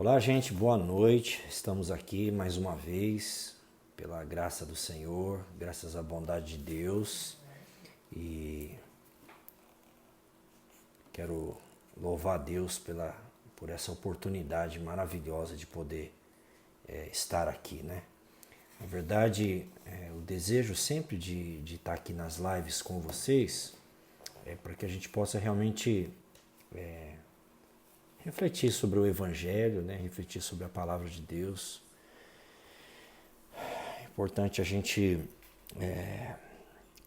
Olá, gente, boa noite. Estamos aqui mais uma vez, pela graça do Senhor, graças à bondade de Deus. E quero louvar a Deus por essa oportunidade maravilhosa de poder estar aqui, né? Na verdade, o desejo sempre de estar aqui nas lives com vocês é para que a gente possa realmente refletir sobre o Evangelho, né? Refletir sobre a Palavra de Deus. É importante a gente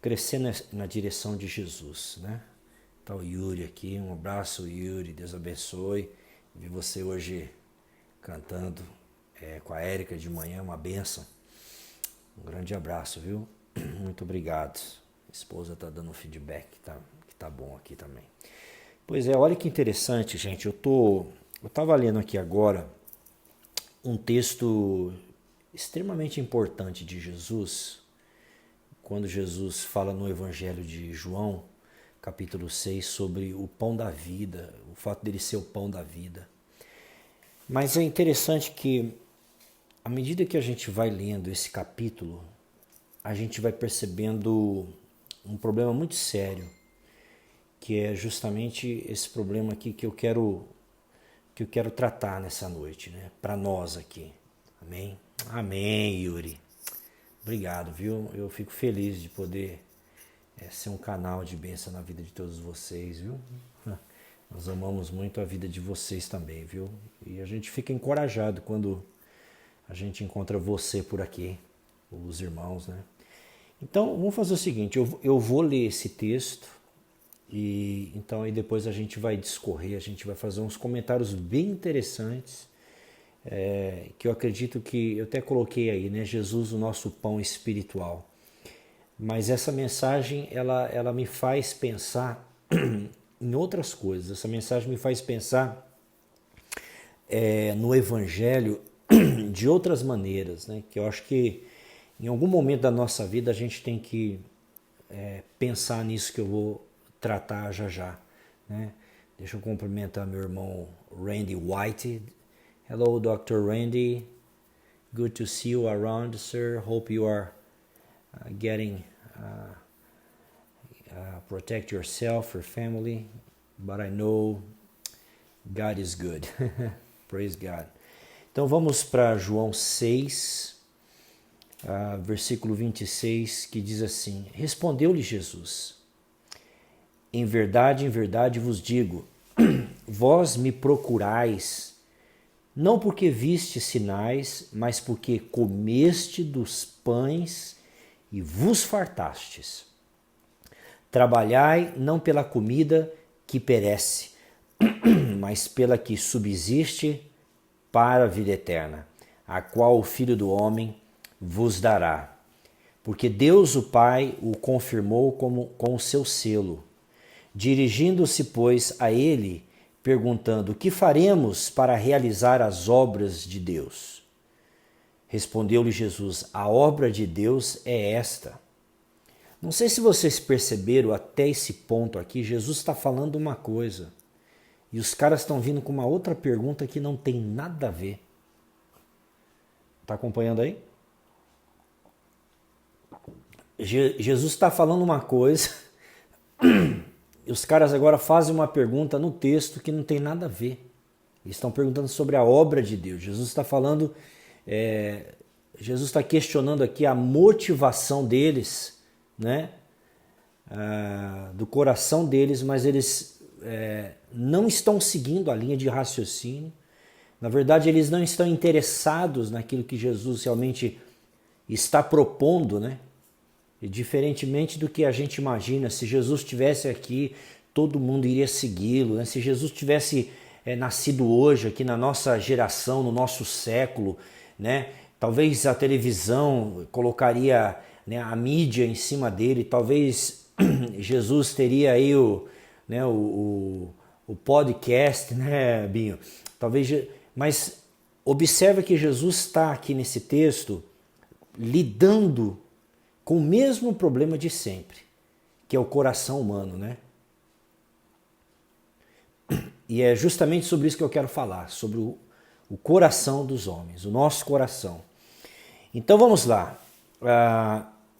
crescer na direção de Jesus, né? Tá o Yuri aqui, um abraço Yuri, Deus abençoe. Vi você hoje cantando com a Érica de manhã, uma bênção. Um grande abraço, viu? Muito obrigado. A esposa tá dando um feedback que tá bom aqui também. Pois é, olha que interessante, gente. Eu tava lendo aqui agora um texto extremamente importante de Jesus, quando Jesus fala no Evangelho de João, capítulo 6, sobre o pão da vida, o fato dele ser o pão da vida. Mas é interessante que, à medida que a gente vai lendo esse capítulo, a gente vai percebendo um problema muito sério, que é justamente esse problema aqui que eu quero tratar nessa noite, né? Para nós aqui. Amém? Amém, Yuri. Obrigado, viu? Eu fico feliz de poder ser um canal de bênção na vida de todos vocês, viu? Nós amamos muito a vida de vocês também, viu? E a gente fica encorajado quando a gente encontra você por aqui, os irmãos, né? Então, vamos fazer o seguinte, eu vou ler esse texto e então aí depois a gente vai discorrer, a gente vai fazer uns comentários bem interessantes, que eu acredito que eu até coloquei aí, né? Jesus, o nosso pão espiritual. Mas essa mensagem, ela me faz pensar em outras coisas. Essa mensagem me faz pensar no Evangelho de outras maneiras, né? Que eu acho que em algum momento da nossa vida a gente tem que pensar nisso que eu vou tratar já, né? Deixa eu cumprimentar meu irmão Randy White. Hello, Dr. Randy. Good to see you around, sir. Hope you are getting protect yourself, your family, but I know God is good. Praise God. Então vamos para João 6, versículo 26, que diz assim: Respondeu-lhe Jesus: em verdade vos digo, vós me procurais, não porque viste sinais, mas porque comeste dos pães e vos fartastes. Trabalhai não pela comida que perece, mas pela que subsiste para a vida eterna, a qual o Filho do Homem vos dará. Porque Deus o Pai o confirmou com o seu selo. Dirigindo-se, pois, a ele, perguntando: que faremos para realizar as obras de Deus? Respondeu-lhe Jesus: a obra de Deus é esta. Não sei se vocês perceberam até esse ponto aqui, Jesus está falando uma coisa e os caras estão vindo com uma outra pergunta que não tem nada a ver. Está acompanhando aí? Jesus está falando uma coisa e os caras agora fazem uma pergunta no texto que não tem nada a ver. Eles estão perguntando sobre a obra de Deus. Jesus está falando, Jesus está questionando aqui a motivação deles, né? Do coração deles, mas eles não estão seguindo a linha de raciocínio. Na verdade, eles não estão interessados naquilo que Jesus realmente está propondo, né? E diferentemente do que a gente imagina, se Jesus estivesse aqui, todo mundo iria segui-lo, né? Se Jesus tivesse nascido hoje, aqui na nossa geração, no nosso século, né? Talvez a televisão colocaria, né, a mídia em cima dele, talvez Jesus teria aí o podcast, né, Binho? Talvez, mas observa que Jesus está aqui nesse texto lidando com o mesmo problema de sempre, que é o coração humano, né? E é justamente sobre isso que eu quero falar, sobre o coração dos homens, o nosso coração. Então vamos lá.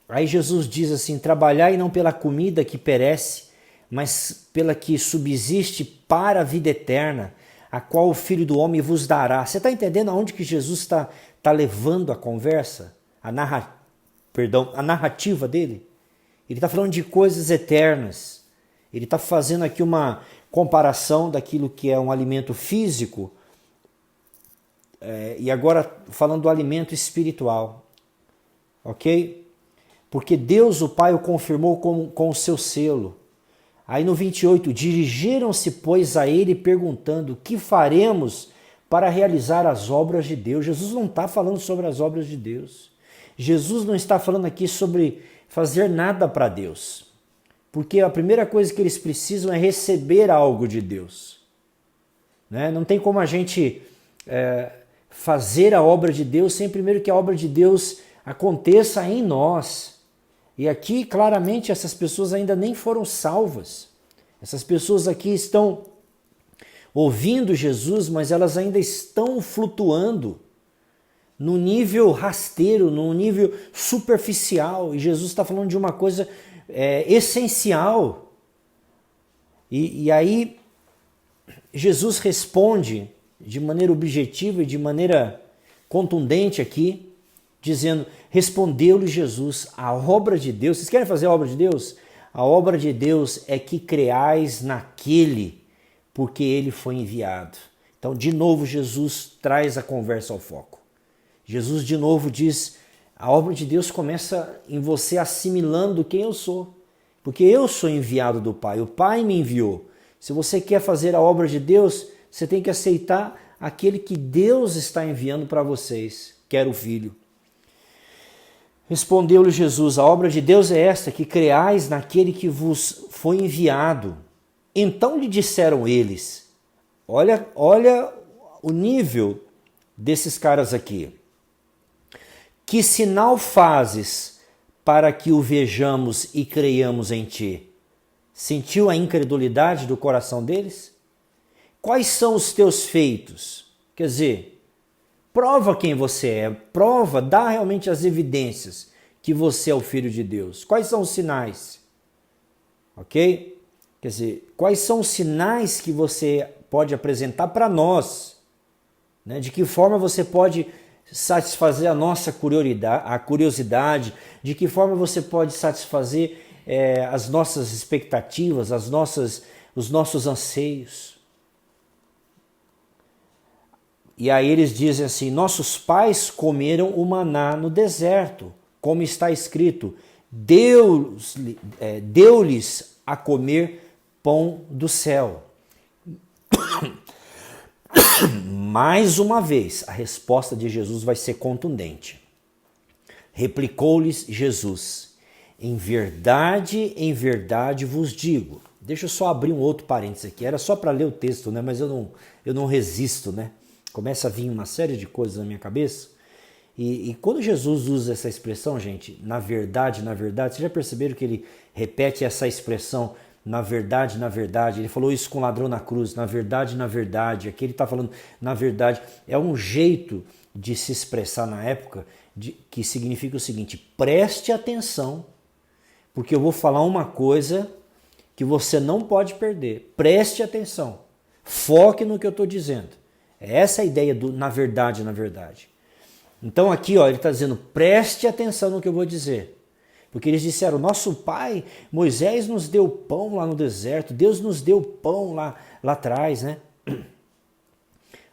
Aí Jesus diz assim: trabalhai não pela comida que perece, mas pela que subsiste para a vida eterna, a qual o Filho do Homem vos dará. Você está entendendo aonde que Jesus está levando a conversa? A narrativa dele? Ele está falando de coisas eternas. Ele está fazendo aqui uma comparação daquilo que é um alimento físico e agora falando do alimento espiritual. Ok? Porque Deus, o Pai, o confirmou com o seu selo. Aí no 28, dirigiram-se, pois, a ele perguntando: que faremos para realizar as obras de Deus? Jesus não está falando sobre as obras de Deus. Jesus não está falando aqui sobre fazer nada para Deus. Porque a primeira coisa que eles precisam é receber algo de Deus. Né? Não tem como a gente fazer a obra de Deus sem primeiro que a obra de Deus aconteça em nós. E aqui, claramente, essas pessoas ainda nem foram salvas. Essas pessoas aqui estão ouvindo Jesus, mas elas ainda estão flutuando no nível rasteiro, no nível superficial. E Jesus está falando de uma coisa essencial. E aí, Jesus responde de maneira objetiva e de maneira contundente aqui, dizendo: respondeu-lhe Jesus, a obra de Deus, vocês querem fazer a obra de Deus? A obra de Deus é que creais naquele, porque ele foi enviado. Então, de novo, Jesus traz a conversa ao foco. Jesus, de novo, diz: a obra de Deus começa em você assimilando quem eu sou, porque eu sou enviado do Pai, o Pai me enviou. Se você quer fazer a obra de Deus, você tem que aceitar aquele que Deus está enviando para vocês, que era o Filho. Respondeu-lhe Jesus: a obra de Deus é esta, que creais naquele que vos foi enviado. Então lhe disseram eles, olha o nível desses caras aqui. Que sinal fazes para que o vejamos e creiamos em ti? Sentiu a incredulidade do coração deles? Quais são os teus feitos? Quer dizer, prova quem você é, prova, dá realmente as evidências que você é o Filho de Deus. Quais são os sinais? Ok? Quer dizer, quais são os sinais que você pode apresentar para nós? Né? De que forma você pode satisfazer a nossa curiosidade? De que forma você pode satisfazer as nossas expectativas, os nossos anseios? E aí eles dizem assim: nossos pais comeram o maná no deserto, como está escrito, deu-lhes a comer pão do céu. Mais uma vez, a resposta de Jesus vai ser contundente. Replicou-lhes Jesus: em verdade vos digo. Deixa eu só abrir um outro parênteses aqui. Era só para ler o texto, né? Mas eu não resisto, né? Começa a vir uma série de coisas na minha cabeça. E quando Jesus usa essa expressão, gente, na verdade, vocês já perceberam que ele repete essa expressão, na verdade, ele falou isso com o ladrão na cruz, na verdade, aqui ele está falando, na verdade, é um jeito de se expressar na época, que significa o seguinte: preste atenção, porque eu vou falar uma coisa que você não pode perder, preste atenção, foque no que eu estou dizendo. Essa é a ideia do na verdade. Então aqui ele está dizendo, preste atenção no que eu vou dizer. Porque eles disseram, nosso pai, Moisés nos deu pão lá no deserto, Deus nos deu pão lá atrás, né?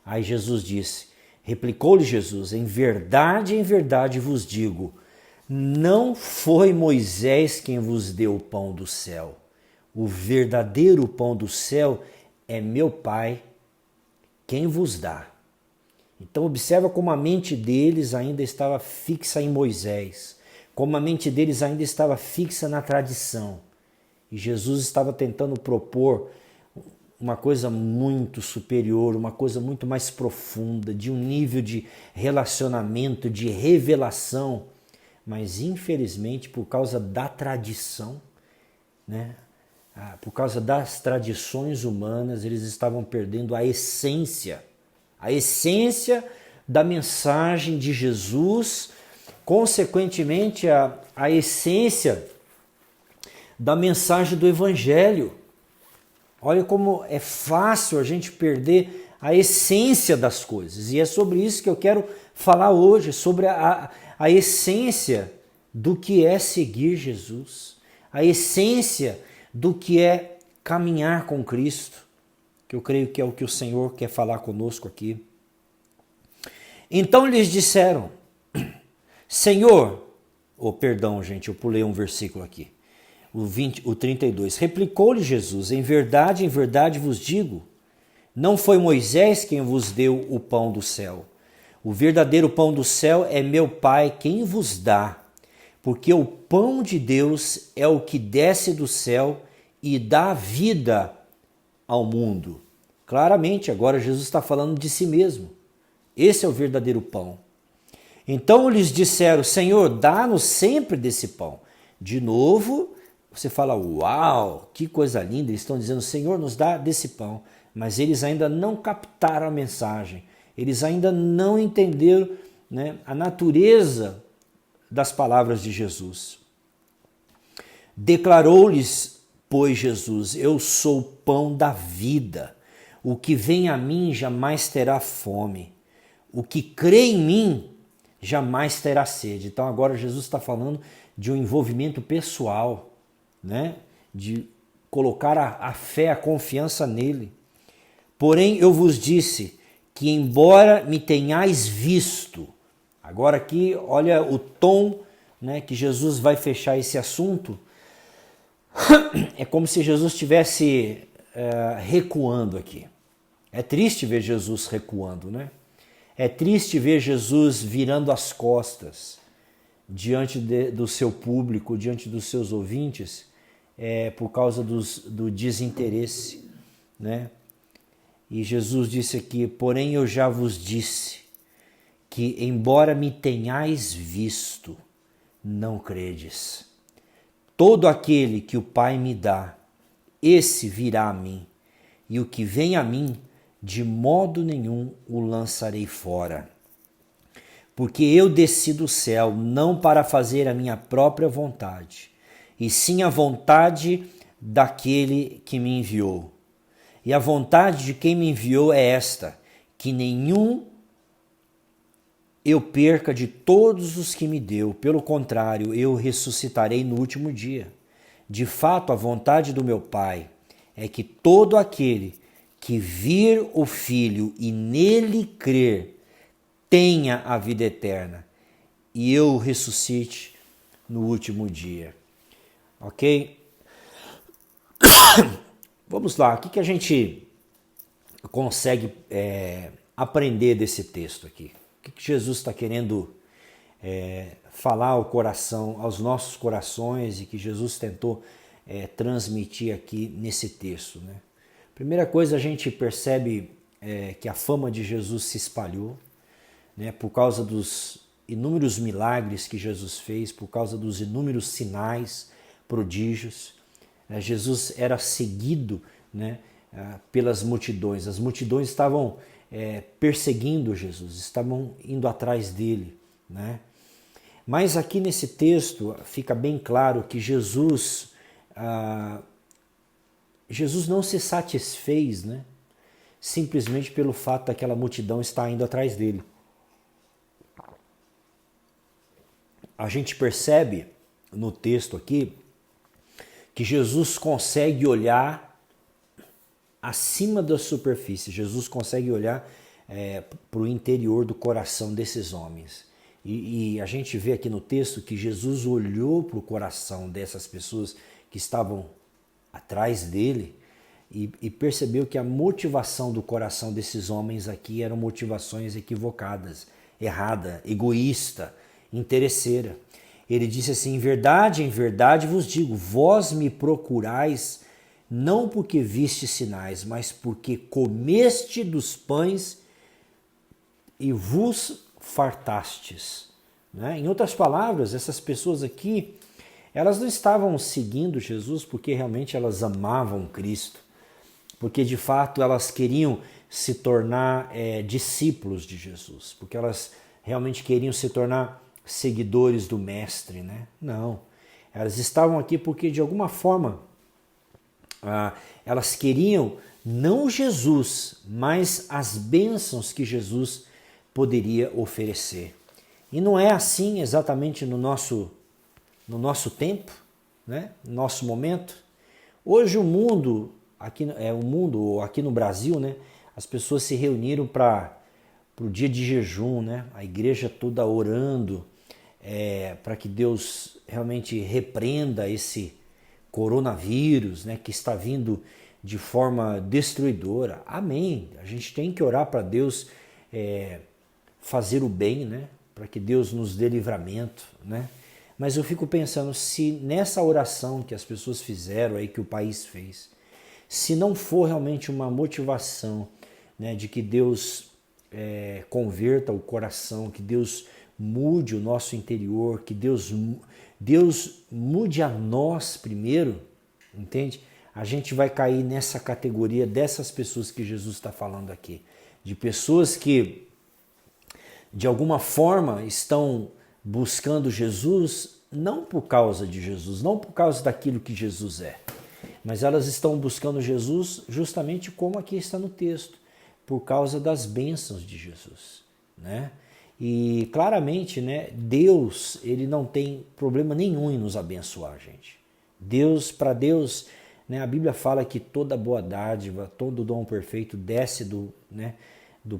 Aí Jesus disse, replicou-lhe Jesus, em verdade vos digo, não foi Moisés quem vos deu o pão do céu. O verdadeiro pão do céu é meu Pai quem vos dá. Então observa como a mente deles ainda estava fixa em Moisés, como a mente deles ainda estava fixa na tradição. E Jesus estava tentando propor uma coisa muito superior, uma coisa muito mais profunda, de um nível de relacionamento, de revelação. Mas infelizmente, por causa da tradição, né? Por causa das tradições humanas, eles estavam perdendo a essência A essência da mensagem de Jesus, consequentemente a essência da mensagem do Evangelho. Olha como é fácil a gente perder a essência das coisas. E é sobre isso que eu quero falar hoje, sobre a essência do que é seguir Jesus, a essência do que é caminhar com Cristo, que eu creio que é o que o Senhor quer falar conosco aqui. Então lhes disseram, Senhor, perdão, gente, eu pulei um versículo aqui, o 32, replicou-lhe Jesus, em verdade vos digo, não foi Moisés quem vos deu o pão do céu, o verdadeiro pão do céu é meu Pai quem vos dá, porque o pão de Deus é o que desce do céu e dá vida ao mundo. Claramente, agora Jesus está falando de si mesmo. Esse é o verdadeiro pão. Então lhes disseram, Senhor, dá-nos sempre desse pão. De novo, você fala, uau, que coisa linda. Eles estão dizendo, Senhor, nos dá desse pão. Mas eles ainda não captaram a mensagem. Eles ainda não entenderam, né, a natureza das palavras de Jesus. Declarou-lhes, pois, Jesus, eu sou o pão da vida. O que vem a mim jamais terá fome. O que crê em mim jamais terá sede. Então agora Jesus está falando de um envolvimento pessoal, né? De colocar a fé, a confiança nele. Porém eu vos disse que embora me tenhais visto, agora aqui olha o tom, né, que Jesus vai fechar esse assunto, é como se Jesus estivesse recuando aqui. É triste ver Jesus recuando, né? É triste ver Jesus virando as costas diante do seu público, diante dos seus ouvintes, por causa do desinteresse, né? E Jesus disse aqui, porém eu já vos disse que embora me tenhais visto, não credes. Todo aquele que o Pai me dá, esse virá a mim, e o que vem a mim, de modo nenhum o lançarei fora. Porque eu desci do céu não para fazer a minha própria vontade, e sim a vontade daquele que me enviou. E a vontade de quem me enviou é esta, que nenhum eu perca de todos os que me deu, pelo contrário, eu ressuscitarei no último dia. De fato, a vontade do meu Pai é que todo aquele que vir o Filho e nele crer, tenha a vida eterna, e eu o ressuscite no último dia. Ok? Vamos lá, o que a gente consegue aprender desse texto aqui? O que Jesus está querendo falar ao coração, aos nossos corações, e que Jesus tentou transmitir aqui nesse texto, né? Primeira coisa, a gente percebe que a fama de Jesus se espalhou, né, por causa dos inúmeros milagres que Jesus fez, por causa dos inúmeros sinais, prodígios. Jesus era seguido, né, pelas multidões. As multidões estavam perseguindo Jesus, estavam indo atrás dele, né? Mas aqui nesse texto fica bem claro que Jesus não se satisfez, né, simplesmente pelo fato daquela multidão estar indo atrás dele. A gente percebe no texto aqui que Jesus consegue olhar acima da superfície, Jesus consegue olhar para o interior do coração desses homens. E a gente vê aqui no texto que Jesus olhou para o coração dessas pessoas que estavam atrás dele e percebeu que a motivação do coração desses homens aqui eram motivações equivocadas, errada, egoísta, interesseira. Ele disse assim, em verdade vos digo, vós me procurais não porque viste sinais, mas porque comeste dos pães e vos fartastes. Né? Em outras palavras, essas pessoas aqui, elas não estavam seguindo Jesus porque realmente elas amavam Cristo, porque de fato elas queriam se tornar discípulos de Jesus, porque elas realmente queriam se tornar seguidores do Mestre, né? Não, elas estavam aqui porque de alguma forma elas queriam não Jesus, mas as bênçãos que Jesus poderia oferecer. E não é assim exatamente no nosso tempo, né? No nosso momento. Hoje o mundo aqui no Brasil, né? As pessoas se reuniram para o dia de jejum, né? A igreja toda orando para que Deus realmente repreenda esse coronavírus, né? Que está vindo de forma destruidora. Amém. A gente tem que orar para Deus fazer o bem, né? Para que Deus nos dê livramento, né? Mas eu fico pensando, se nessa oração que as pessoas fizeram aí, que o país fez, se não for realmente uma motivação, né, de que Deus converta o coração, que Deus mude o nosso interior, que Deus mude a nós primeiro, entende? A gente vai cair nessa categoria dessas pessoas que Jesus está falando aqui, de pessoas que de alguma forma estão buscando Jesus não por causa de Jesus, não por causa daquilo que Jesus é, mas elas estão buscando Jesus justamente como aqui está no texto, por causa das bênçãos de Jesus, né? E claramente, né, Deus, ele não tem problema nenhum em nos abençoar, gente. Para Deus, né, a Bíblia fala que toda boa dádiva, todo dom perfeito desce do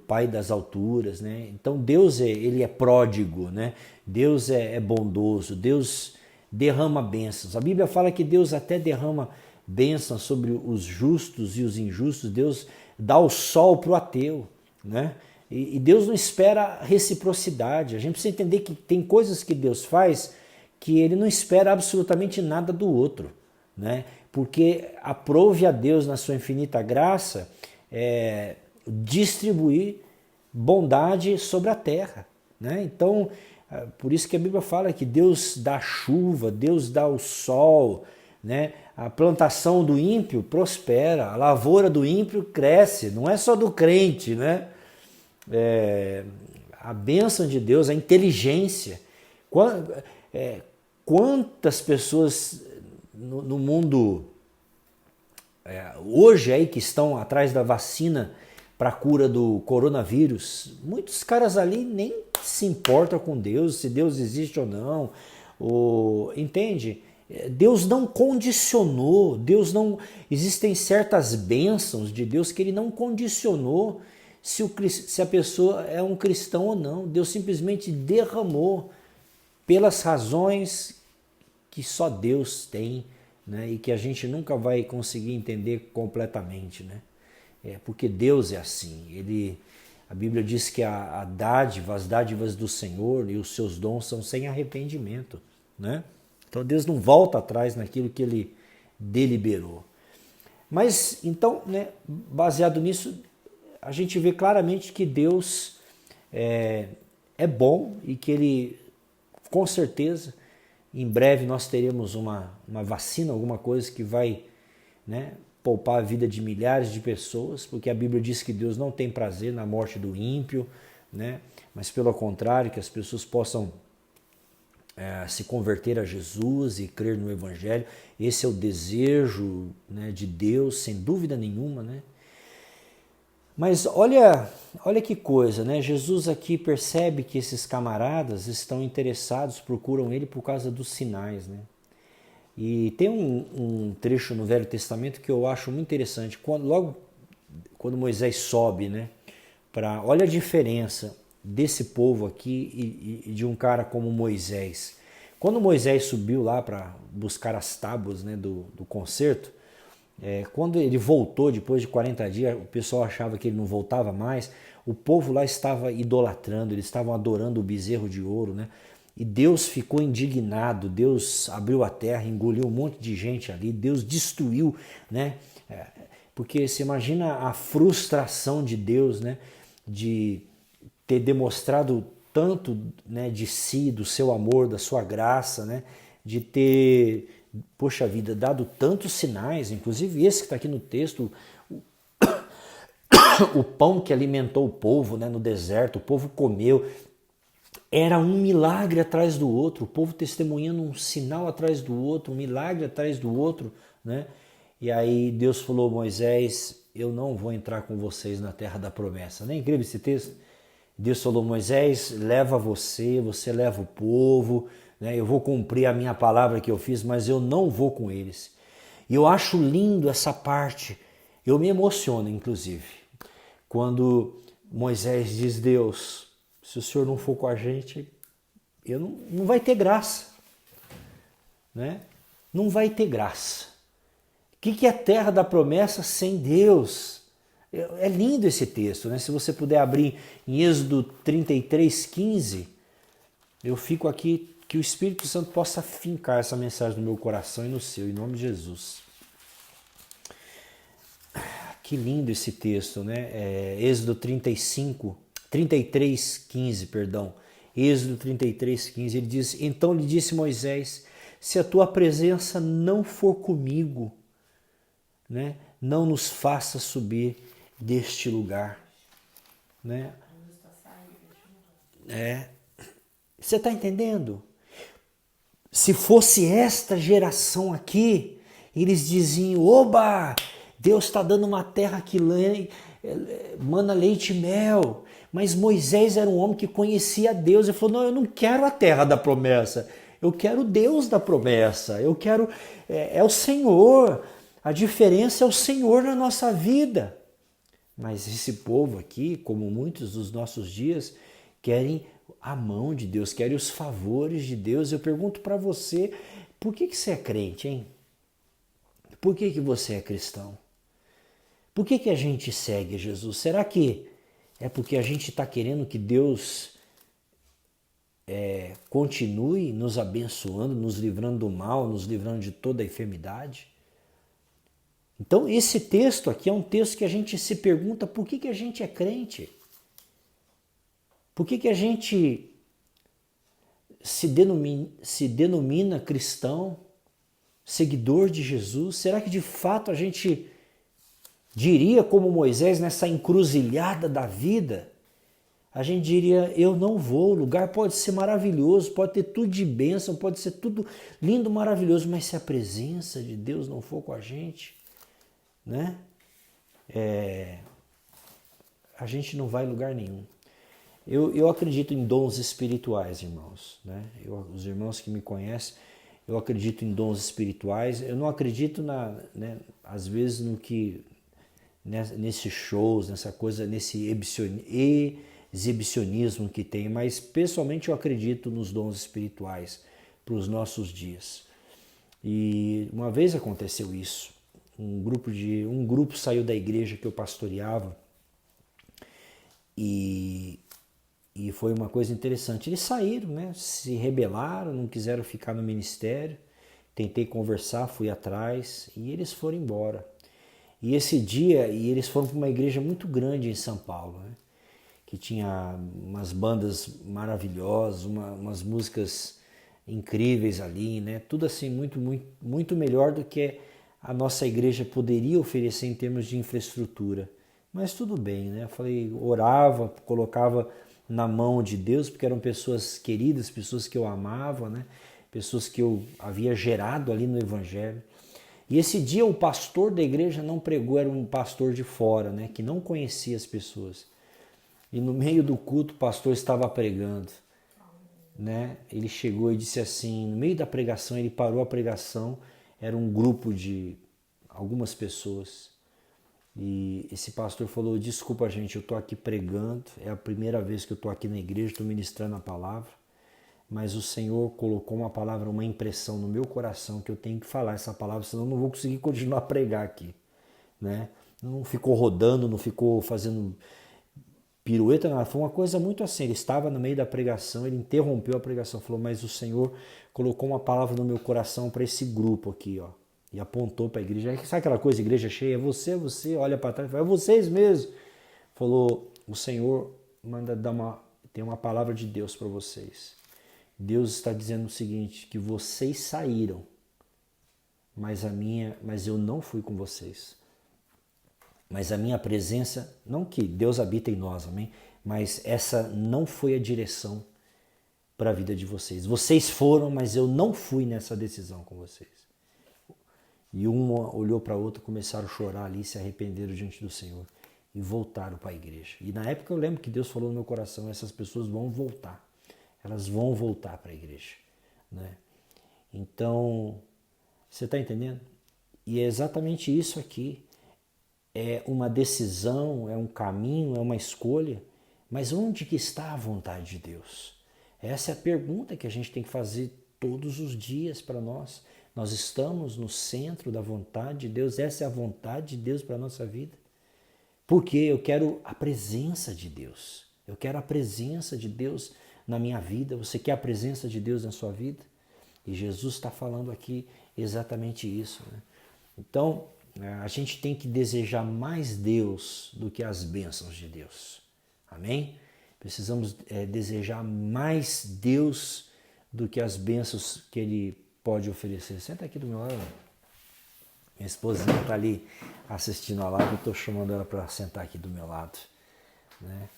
Pai das alturas, né? Então Deus ele é pródigo, né? Deus é bondoso, Deus derrama bênçãos. A Bíblia fala que Deus até derrama bênçãos sobre os justos e os injustos. Deus dá o sol para o ateu, né? E Deus não espera reciprocidade. A gente precisa entender que tem coisas que Deus faz que ele não espera absolutamente nada do outro, né? Porque aprove a Deus na sua infinita graça distribuir bondade sobre a terra, né? Então, por isso que a Bíblia fala que Deus dá chuva, Deus dá o sol, né? A plantação do ímpio prospera, a lavoura do ímpio cresce, não é só do crente, né? A bênção de Deus, a inteligência. Quantas pessoas no mundo hoje aí que estão atrás da vacina para a cura do coronavírus, muitos caras ali nem se importam com Deus, se Deus existe ou não, entende? Deus não condicionou, existem certas bênçãos de Deus que ele não condicionou se a pessoa é um cristão ou não. Deus simplesmente derramou pelas razões que só Deus tem, né? E que a gente nunca vai conseguir entender completamente, né? Porque Deus é assim. A Bíblia diz que as dádivas do Senhor e os seus dons são sem arrependimento, né? Então Deus não volta atrás naquilo que ele deliberou. Mas então, né, baseado nisso, a gente vê claramente que Deus é bom e que ele, com certeza, em breve nós teremos uma vacina, alguma coisa que vai, né, poupar a vida de milhares de pessoas, porque a Bíblia diz que Deus não tem prazer na morte do ímpio, né, mas pelo contrário, que as pessoas possam se converter a Jesus e crer no Evangelho. Esse é o desejo, né, de Deus, sem dúvida nenhuma, né? Mas olha que coisa, né? Jesus aqui percebe que esses camaradas estão interessados, procuram ele por causa dos sinais, né? E tem um trecho no Velho Testamento que eu acho muito interessante. Logo quando Moisés sobe, né? Olha a diferença desse povo aqui e de um cara como Moisés. Quando Moisés subiu lá para buscar as tábuas, né, do concerto, quando ele voltou depois de 40 dias, o pessoal achava que ele não voltava mais, o povo lá estava idolatrando, eles estavam adorando o bezerro de ouro, né? E Deus ficou indignado, Deus abriu a terra, engoliu um monte de gente ali, Deus destruiu, né? Porque você imagina a frustração de Deus, né? De ter demonstrado tanto, né, de si, do seu amor, da sua graça, né? De ter, poxa vida, dado tantos sinais, inclusive esse que está aqui no texto, o pão que alimentou o povo, né, no deserto, o povo comeu. Era um milagre atrás do outro, o povo testemunhando um sinal atrás do outro, um milagre atrás do outro, né? E aí Deus falou: Moisés, eu não vou entrar com vocês na terra da promessa. Não é incrível esse texto? Deus falou: Moisés, leva você leva o povo, né? Eu vou cumprir a minha palavra que eu fiz, mas eu não vou com eles. E eu acho lindo essa parte, eu me emociono inclusive, quando Moisés diz: Deus, se o Senhor não for com a gente, não vai ter graça, né? Não vai ter graça. O que é a terra da promessa sem Deus? É lindo esse texto, né? Se você puder abrir em Êxodo 33:15, eu fico aqui, que o Espírito Santo possa fincar essa mensagem no meu coração e no seu, em nome de Jesus. Que lindo esse texto, né? Êxodo 33:15, perdão. Êxodo 33:15, ele diz: Então lhe disse Moisés: se a tua presença não for comigo, né, não nos faça subir deste lugar, né? Você está entendendo? Se fosse esta geração aqui, eles diziam: oba, Deus está dando uma terra que mana leite e mel. Mas Moisés era um homem que conhecia Deus. Ele falou: não, eu não quero a terra da promessa, eu quero o Deus da promessa, eu quero, é o Senhor. A diferença é o Senhor na nossa vida. Mas esse povo aqui, como muitos dos nossos dias, querem a mão de Deus, querem os favores de Deus. Eu pergunto para você, por que você é crente, hein? Por que você é cristão? Por que a gente segue Jesus? Será que é porque a gente está querendo que Deus continue nos abençoando, nos livrando do mal, nos livrando de toda a enfermidade? Então esse texto aqui é um texto que a gente se pergunta por que a gente é crente. Por que a gente se denomina cristão, seguidor de Jesus? Será que de fato a gente diria como Moisés nessa encruzilhada da vida? A gente diria: eu não vou, o lugar pode ser maravilhoso, pode ter tudo de bênção, pode ser tudo lindo, maravilhoso, mas se a presença de Deus não for com a gente, né? A gente não vai em lugar nenhum. Eu acredito em dons espirituais, irmãos, né? Os irmãos que me conhecem, eu acredito em dons espirituais. Eu não acredito às vezes no que nesses shows, nessa coisa, nesse exibicionismo que tem, mas pessoalmente eu acredito nos dons espirituais para os nossos dias. E uma vez aconteceu isso. Um grupo saiu da igreja que eu pastoreava e foi uma coisa interessante. Eles saíram, né? Se rebelaram, não quiseram ficar no ministério. Tentei conversar, fui atrás e eles foram embora. E esse dia, eles foram para uma igreja muito grande em São Paulo, né? Que tinha umas bandas maravilhosas, umas músicas incríveis ali, né? Tudo assim muito, muito, muito melhor do que a nossa igreja poderia oferecer em termos de infraestrutura. Mas tudo bem, né? Eu falei, orava, colocava na mão de Deus, porque eram pessoas queridas, pessoas que eu amava, né? Pessoas que eu havia gerado ali no Evangelho. E esse dia o pastor da igreja não pregou, era um pastor de fora, né? Que não conhecia as pessoas. E no meio do culto o pastor estava pregando, né? Ele chegou e disse assim, no meio da pregação, ele parou a pregação, era um grupo de algumas pessoas. E esse pastor falou: desculpa, gente, eu estou aqui pregando, é a primeira vez que eu estou aqui na igreja, estou ministrando a palavra, mas o Senhor colocou uma palavra, uma impressão no meu coração que eu tenho que falar essa palavra, senão eu não vou conseguir continuar a pregar aqui, né? Não ficou rodando, não ficou fazendo pirueta, nada. Foi uma coisa muito assim. Ele estava no meio da pregação, ele interrompeu a pregação, falou: mas o Senhor colocou uma palavra no meu coração para esse grupo aqui, ó. E apontou para a igreja. Sabe aquela coisa, igreja cheia? É você, olha para trás, fala: é vocês mesmo. Falou: o Senhor manda tem uma palavra de Deus para vocês. Deus está dizendo o seguinte, que vocês saíram, mas eu não fui com vocês. Mas a minha presença, não que Deus habita em nós, amém? Mas essa não foi a direção para a vida de vocês. Vocês foram, mas eu não fui nessa decisão com vocês. E uma olhou para a outra, começaram a chorar ali, se arrependeram diante do Senhor e voltaram para a igreja. E na época eu lembro que Deus falou no meu coração, essas pessoas vão voltar. Elas vão voltar para a igreja, né? Então, você está entendendo? E é exatamente isso aqui. É uma decisão, é um caminho, é uma escolha. Mas onde que está a vontade de Deus? Essa é a pergunta que a gente tem que fazer todos os dias para nós. Nós estamos no centro da vontade de Deus. Essa é a vontade de Deus para a nossa vida. Porque eu quero a presença de Deus. Eu quero a presença de Deus na minha vida. Você quer a presença de Deus na sua vida? E Jesus está falando aqui exatamente isso, né? Então, a gente tem que desejar mais Deus do que as bênçãos de Deus. Amém? Precisamos desejar mais Deus do que as bênçãos que Ele pode oferecer. Senta aqui do meu lado. Minha esposinha está ali assistindo a live, eu estou chamando ela para sentar aqui do meu lado, né?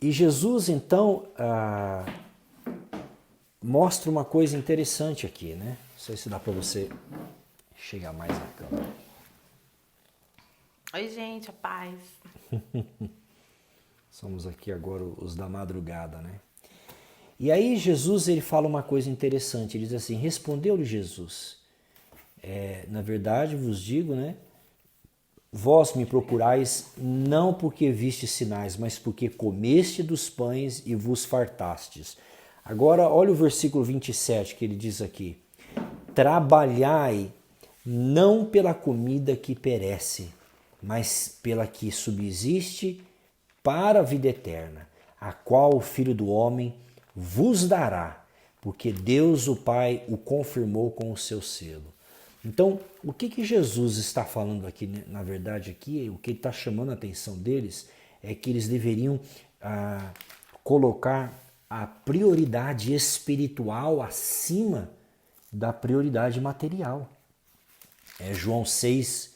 E Jesus, então, mostra uma coisa interessante aqui, né? Não sei se dá para você chegar mais na câmera. Oi, gente, a paz. Somos aqui agora os da madrugada, né? E aí Jesus, ele fala uma coisa interessante, ele diz assim, respondeu-lhe Jesus, na verdade vos digo, né? Vós me procurais não porque vistes sinais, mas porque comeste dos pães e vos fartastes. Agora, olha o versículo 27 que ele diz aqui. Trabalhai não pela comida que perece, mas pela que subsiste para a vida eterna, a qual o Filho do Homem vos dará, porque Deus o Pai o confirmou com o seu selo. Então, o que Jesus está falando aqui, na verdade, aqui, o que ele está chamando a atenção deles é que eles deveriam colocar a prioridade espiritual acima da prioridade material. É João 6,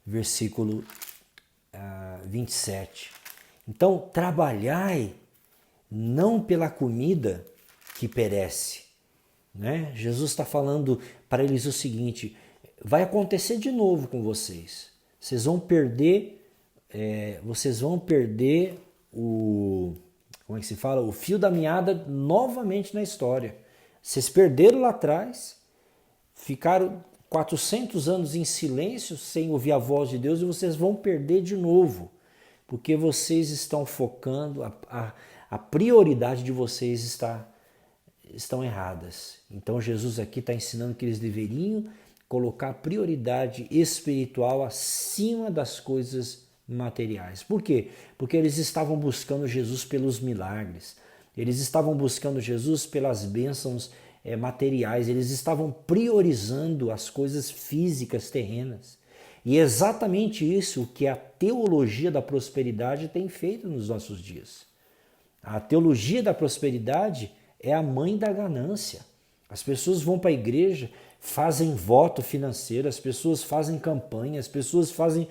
versículo 27. Então, trabalhai não pela comida que perece, né? Jesus está falando para eles o seguinte, vai acontecer de novo com vocês. Vocês vão perder o... Como é que se fala? O fio da meada novamente na história. Vocês perderam lá atrás, ficaram 400 anos em silêncio, sem ouvir a voz de Deus, e vocês vão perder de novo, porque vocês estão focando, a prioridade de vocês estão erradas. Então Jesus aqui está ensinando que eles deveriam colocar a prioridade espiritual acima das coisas materiais. Por quê? Porque eles estavam buscando Jesus pelos milagres, eles estavam buscando Jesus pelas bênçãos materiais, eles estavam priorizando as coisas físicas terrenas. E é exatamente isso que a teologia da prosperidade tem feito nos nossos dias. A teologia da prosperidade é a mãe da ganância. As pessoas vão para a igreja, fazem voto financeiro, as pessoas fazem campanha, as pessoas fazem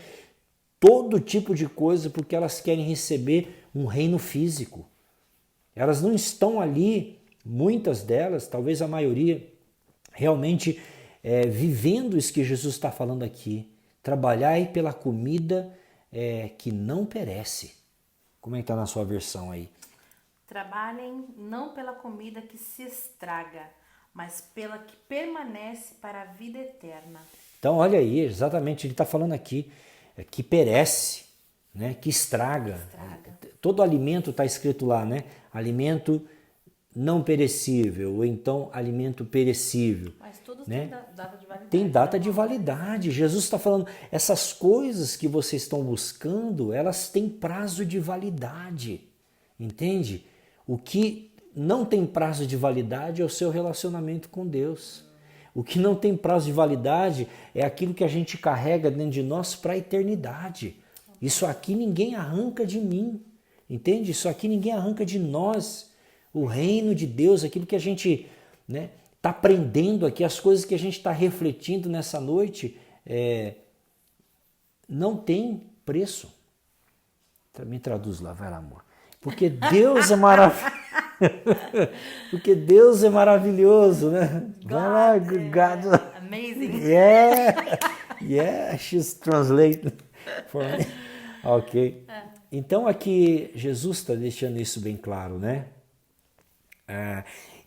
todo tipo de coisa porque elas querem receber um reino físico. Elas não estão ali, muitas delas, talvez a maioria, realmente vivendo isso que Jesus está falando aqui. Trabalhai pela comida que não perece. Como é que está na sua versão aí? Trabalhem não pela comida que se estraga, mas pela que permanece para a vida eterna. Então, olha aí, exatamente, ele está falando aqui, que perece, né? Que estraga. Todo alimento está escrito lá, né? Alimento não perecível, ou então alimento perecível. Mas tudo né? tem data de validade. Tem data de validade. Jesus está falando, essas coisas que vocês estão buscando, elas têm prazo de validade. Entende? O que não tem prazo de validade é o seu relacionamento com Deus. O que não tem prazo de validade é aquilo que a gente carrega dentro de nós para a eternidade. Isso aqui ninguém arranca de mim. Entende? Isso aqui ninguém arranca de nós. O reino de Deus, aquilo que a gente está aprendendo aqui, as coisas que a gente está refletindo nessa noite, não tem preço. Me traduz lá, vai lá, amor. Porque Deus é maravilhoso. Porque Deus é maravilhoso, né? Vai lá, God. Amazing. Yeah, she's translating for me. Ok. Então aqui Jesus está deixando isso bem claro, né?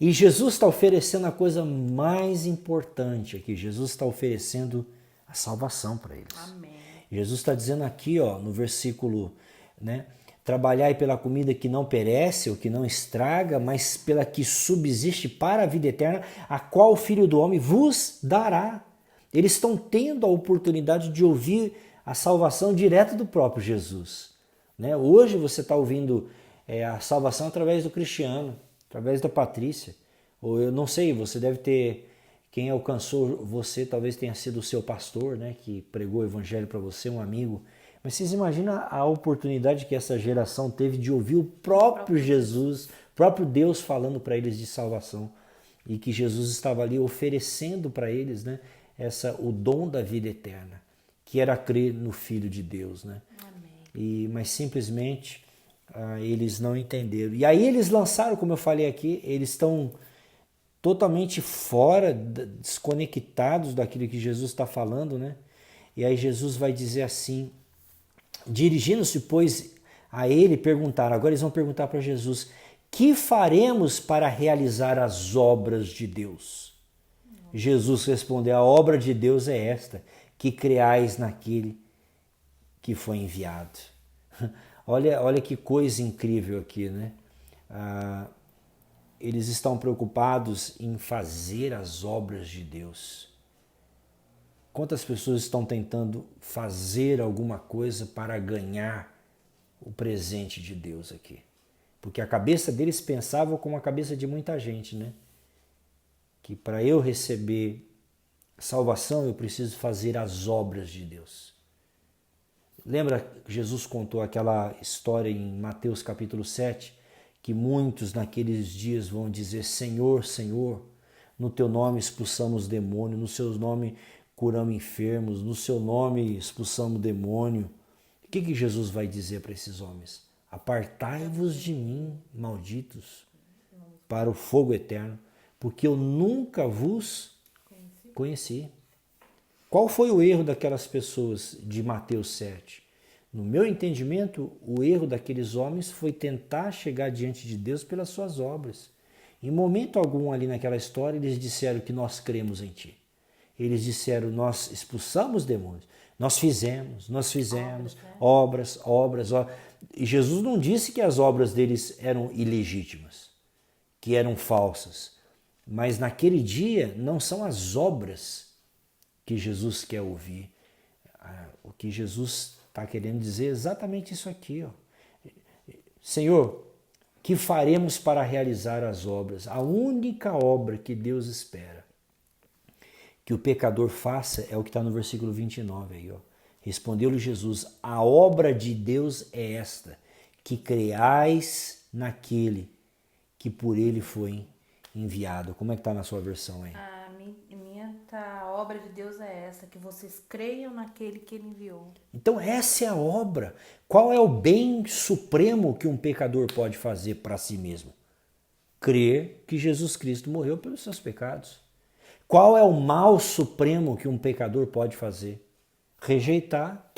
E Jesus está oferecendo a coisa mais importante aqui. Jesus está oferecendo a salvação para eles. Amém. Jesus está dizendo aqui, ó, no versículo, né? Trabalhai pela comida que não perece ou que não estraga, mas pela que subsiste para a vida eterna, a qual o Filho do Homem vos dará. Eles estão tendo a oportunidade de ouvir a salvação direto do próprio Jesus. Né? Hoje você está ouvindo a salvação através do Cristiano, através da Patrícia. Ou eu não sei, você deve ter... Quem alcançou você talvez tenha sido o seu pastor, né? Que pregou o evangelho para você, um amigo. Mas vocês imaginam a oportunidade que essa geração teve de ouvir o próprio Jesus, o próprio Deus falando para eles de salvação. E que Jesus estava ali oferecendo para eles, né, o dom da vida eterna, que era crer no Filho de Deus. Né? Mas simplesmente eles não entenderam. E aí eles lançaram, como eu falei aqui, eles estão totalmente fora, desconectados daquilo que Jesus está falando. Né? E aí Jesus vai dizer assim... Dirigindo-se, pois, a ele, perguntaram, agora eles vão perguntar para Jesus, que faremos para realizar as obras de Deus? Jesus respondeu, a obra de Deus é esta, que creais naquele que foi enviado. Olha que coisa incrível aqui, né? Eles estão preocupados em fazer as obras de Deus. Quantas pessoas estão tentando fazer alguma coisa para ganhar o presente de Deus aqui? Porque a cabeça deles pensava como a cabeça de muita gente, né? Que para eu receber salvação eu preciso fazer as obras de Deus. Lembra que Jesus contou aquela história em Mateus capítulo 7, que muitos naqueles dias vão dizer, Senhor, Senhor, no teu nome expulsamos demônio, no seu nome curamos enfermos, no seu nome expulsamos demônio. O que Jesus vai dizer para esses homens? Apartai-vos de mim, malditos, para o fogo eterno, porque eu nunca vos conheci. Qual foi o erro daquelas pessoas de Mateus 7? No meu entendimento, o erro daqueles homens foi tentar chegar diante de Deus pelas suas obras. Em momento algum ali naquela história, eles disseram que nós cremos em ti. Eles disseram, nós expulsamos demônios, nós fizemos obras. E Jesus não disse que as obras deles eram ilegítimas, que eram falsas. Mas naquele dia não são as obras que Jesus quer ouvir. O que Jesus está querendo dizer é exatamente isso aqui. Ó. Senhor, que faremos para realizar as obras? A única obra que Deus espera que o pecador faça é o que está no versículo 29 aí, ó. Respondeu-lhe Jesus, a obra de Deus é esta, que creais naquele que por ele foi enviado. Como é que está na sua versão aí? A obra de Deus é essa, que vocês creiam naquele que ele enviou. Então essa é a obra. Qual é o bem supremo que um pecador pode fazer para si mesmo? Crer que Jesus Cristo morreu pelos seus pecados. Qual é o mal supremo que um pecador pode fazer? Rejeitar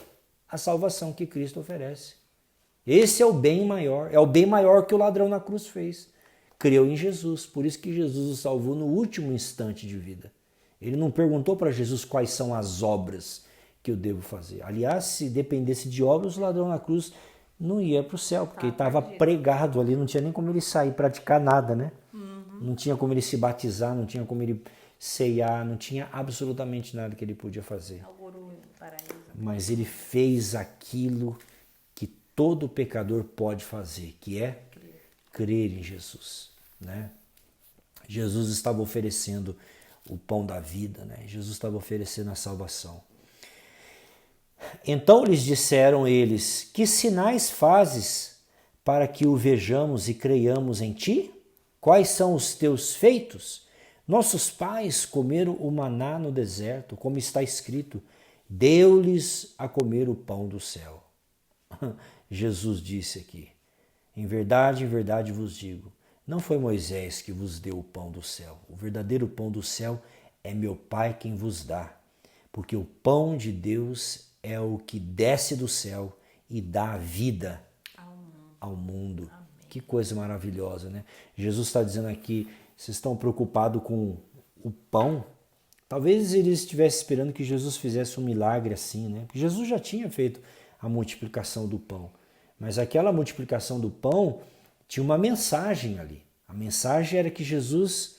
a salvação que Cristo oferece. Esse é o bem maior. É o bem maior que o ladrão na cruz fez. Creu em Jesus. Por isso que Jesus o salvou no último instante de vida. Ele não perguntou para Jesus quais são as obras que eu devo fazer. Aliás, se dependesse de obras, o ladrão na cruz não ia para o céu, porque ele estava pregado ali, não tinha nem como ele sair, praticar nada, né? Não tinha como ele se batizar, não tinha como ele ceiar, não tinha absolutamente nada que ele podia fazer. Mas ele fez aquilo que todo pecador pode fazer, que é crer em Jesus, né? Jesus estava oferecendo o pão da vida, né? Jesus estava oferecendo a salvação. Então lhes disseram eles, que sinais fazes para que o vejamos e creiamos em ti? Quais são os teus feitos? Nossos pais comeram o maná no deserto, como está escrito, deu-lhes a comer o pão do céu. Jesus disse aqui, em verdade vos digo, não foi Moisés que vos deu o pão do céu. O verdadeiro pão do céu é meu Pai quem vos dá. Porque o pão de Deus é o que desce do céu e dá vida ao mundo. Que coisa maravilhosa, né? Jesus está dizendo aqui, vocês estão preocupados com o pão? Talvez eles estivessem esperando que Jesus fizesse um milagre assim, né? Porque Jesus já tinha feito a multiplicação do pão. Mas aquela multiplicação do pão tinha uma mensagem ali. A mensagem era que Jesus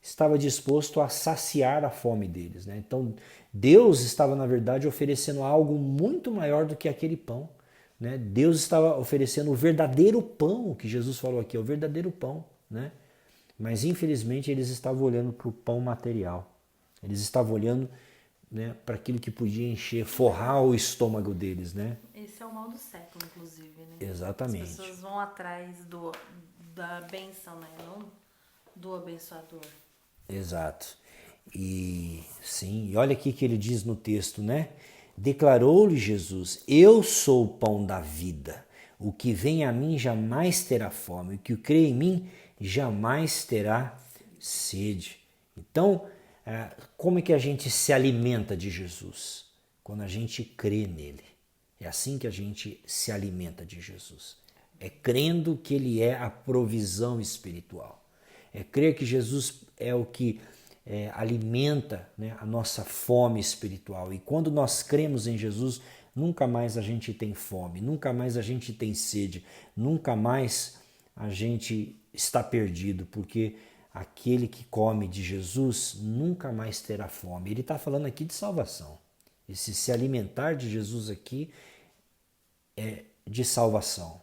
estava disposto a saciar a fome deles, né? Então, Deus estava, na verdade, oferecendo algo muito maior do que aquele pão, né? Deus estava oferecendo o verdadeiro pão, que Jesus falou aqui, é o verdadeiro pão, né? Mas, infelizmente, eles estavam olhando para o pão material. Eles estavam olhando, né, para aquilo que podia encher, forrar o estômago deles, né? Esse é o mal do século, inclusive, né? Exatamente. As pessoas vão atrás da bênção, né? Não do abençoador. Exato. E sim, e olha aqui que ele diz no texto, né? Declarou-lhe Jesus, eu sou o pão da vida. O que vem a mim jamais terá fome. O que crê em mim jamais terá sede. Então, como é que a gente se alimenta de Jesus? Quando a gente crê nele. É assim que a gente se alimenta de Jesus. É crendo que ele é a provisão espiritual. É crer que Jesus é o que alimenta, né, a nossa fome espiritual. E quando nós cremos em Jesus, nunca mais a gente tem fome, nunca mais a gente tem sede, nunca mais a gente está perdido, porque aquele que come de Jesus nunca mais terá fome. Ele está falando aqui de salvação. Esse se alimentar de Jesus aqui é de salvação.